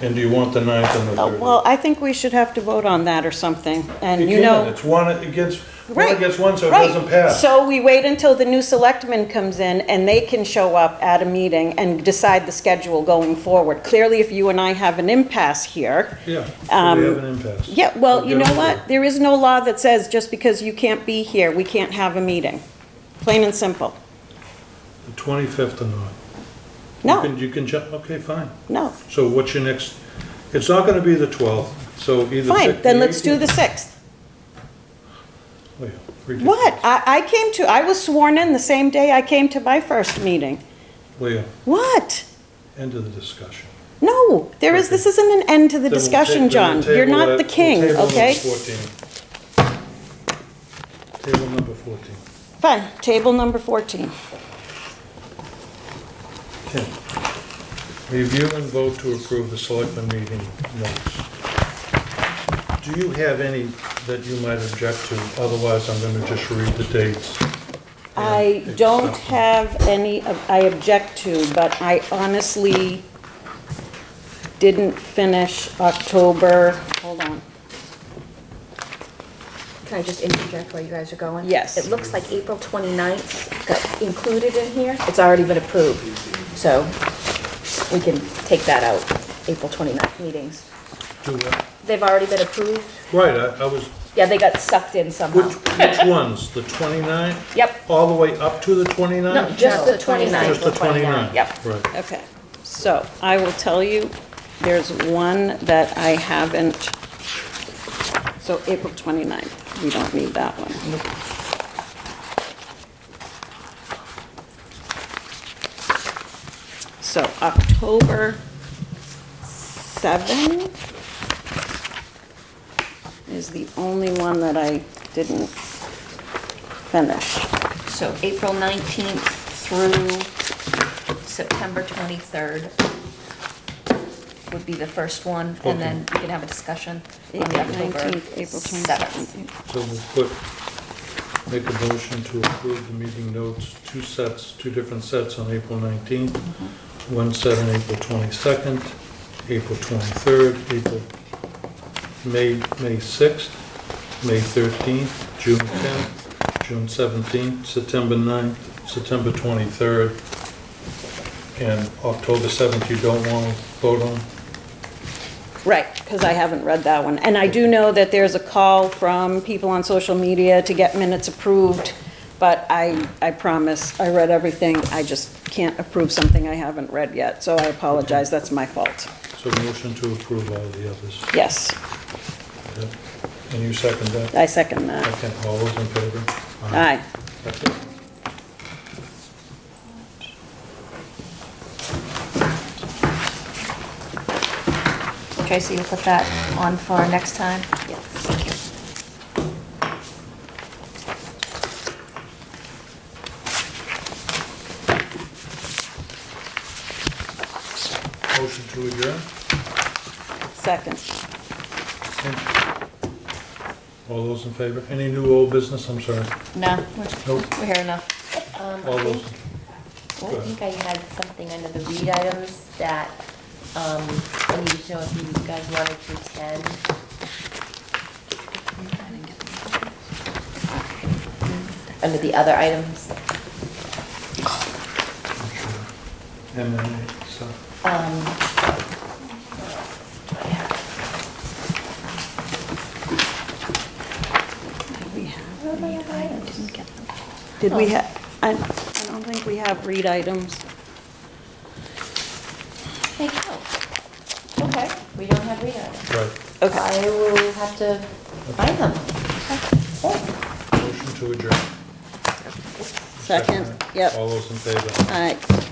And do you want the 9th and the 30th? Well, I think we should have to vote on that or something, and you can't. know. It's one against, one Right, against one, so it right. doesn't pass. So we wait until the new selectman comes in and they can show up at a meeting and decide the schedule going forward. Clearly, if you and I have an impasse here. Yeah, so we have an impasse. Yeah, well, So you get know over what? it. There is no law that says just because you can't be here, we can't have a meeting. Plain and simple. The 25th or not? No, You can, okay, fine. no. So what's your next, it's not going to be the 12th, so either. Fine, pick then the let's do the 18th. 6th. Leah, ridiculous. What? I was sworn in the same day I came to my first meeting. Leah, What? end of the discussion. No, this isn't an end to the Then we'll discussion, then John. we'll You're table not that- the king, we'll table okay? number 14. Table number 14. Fine, table number 14. Okay. Review and vote to approve the selectmen meeting notes. Do you have any that you might object to? Otherwise, I'm going to just read the dates. I don't have any I object to, but I honestly didn't finish October, hold on. Can I just interject while you guys are going? Yes. It looks like April 29th got included in here. It's already been approved, so we can take that out, April 29th meetings. Do what? They've already been approved. Right, I was, Yeah, they got sucked in somehow. which ones? The 29th? Yep. All the way up to the 29th? No, just the 29th. Just the 29th? Yep. Right. Okay, so I will tell you, there's one that I haven't, so April 29th, we don't need that one. So October 7 is the only one that I didn't finish. So April 19th through September 23rd would be the first one, and then we can have a discussion on the October 19th, April 7th. 22nd. So make a motion to approve the meeting notes, two different sets on April 19th, one set on April 22nd, April 23rd, May 6th, May 13th, June 10th, June 17th, September 9th, September 23rd, and October 7th you don't want to vote on? Right, because I haven't read that one. And I do know that there's a call from people on social media to get minutes approved, but I promise, I read everything. I just can't approve something I haven't read yet, so I apologize, that's my fault. So motion to approve all the others. Yes, Okay. And you second that? I second that. Okay, all those in favor? Aye. That's it. Tracy, you'll put that on for next time? Yes. Thank you. Motion to adjourn? Second. All those in favor? Any new old business? I'm sorry. No, Nope. we're here enough. All those, I think I had something under the read items that, I need to know if you guys wanted to attend. Under the other items, MMA stuff. Did we have, I don't think we have read items. They go. Okay, we don't have read items. Right. Okay. I will have to find them. Motion to adjourn. Second, yep. All those in favor? All right.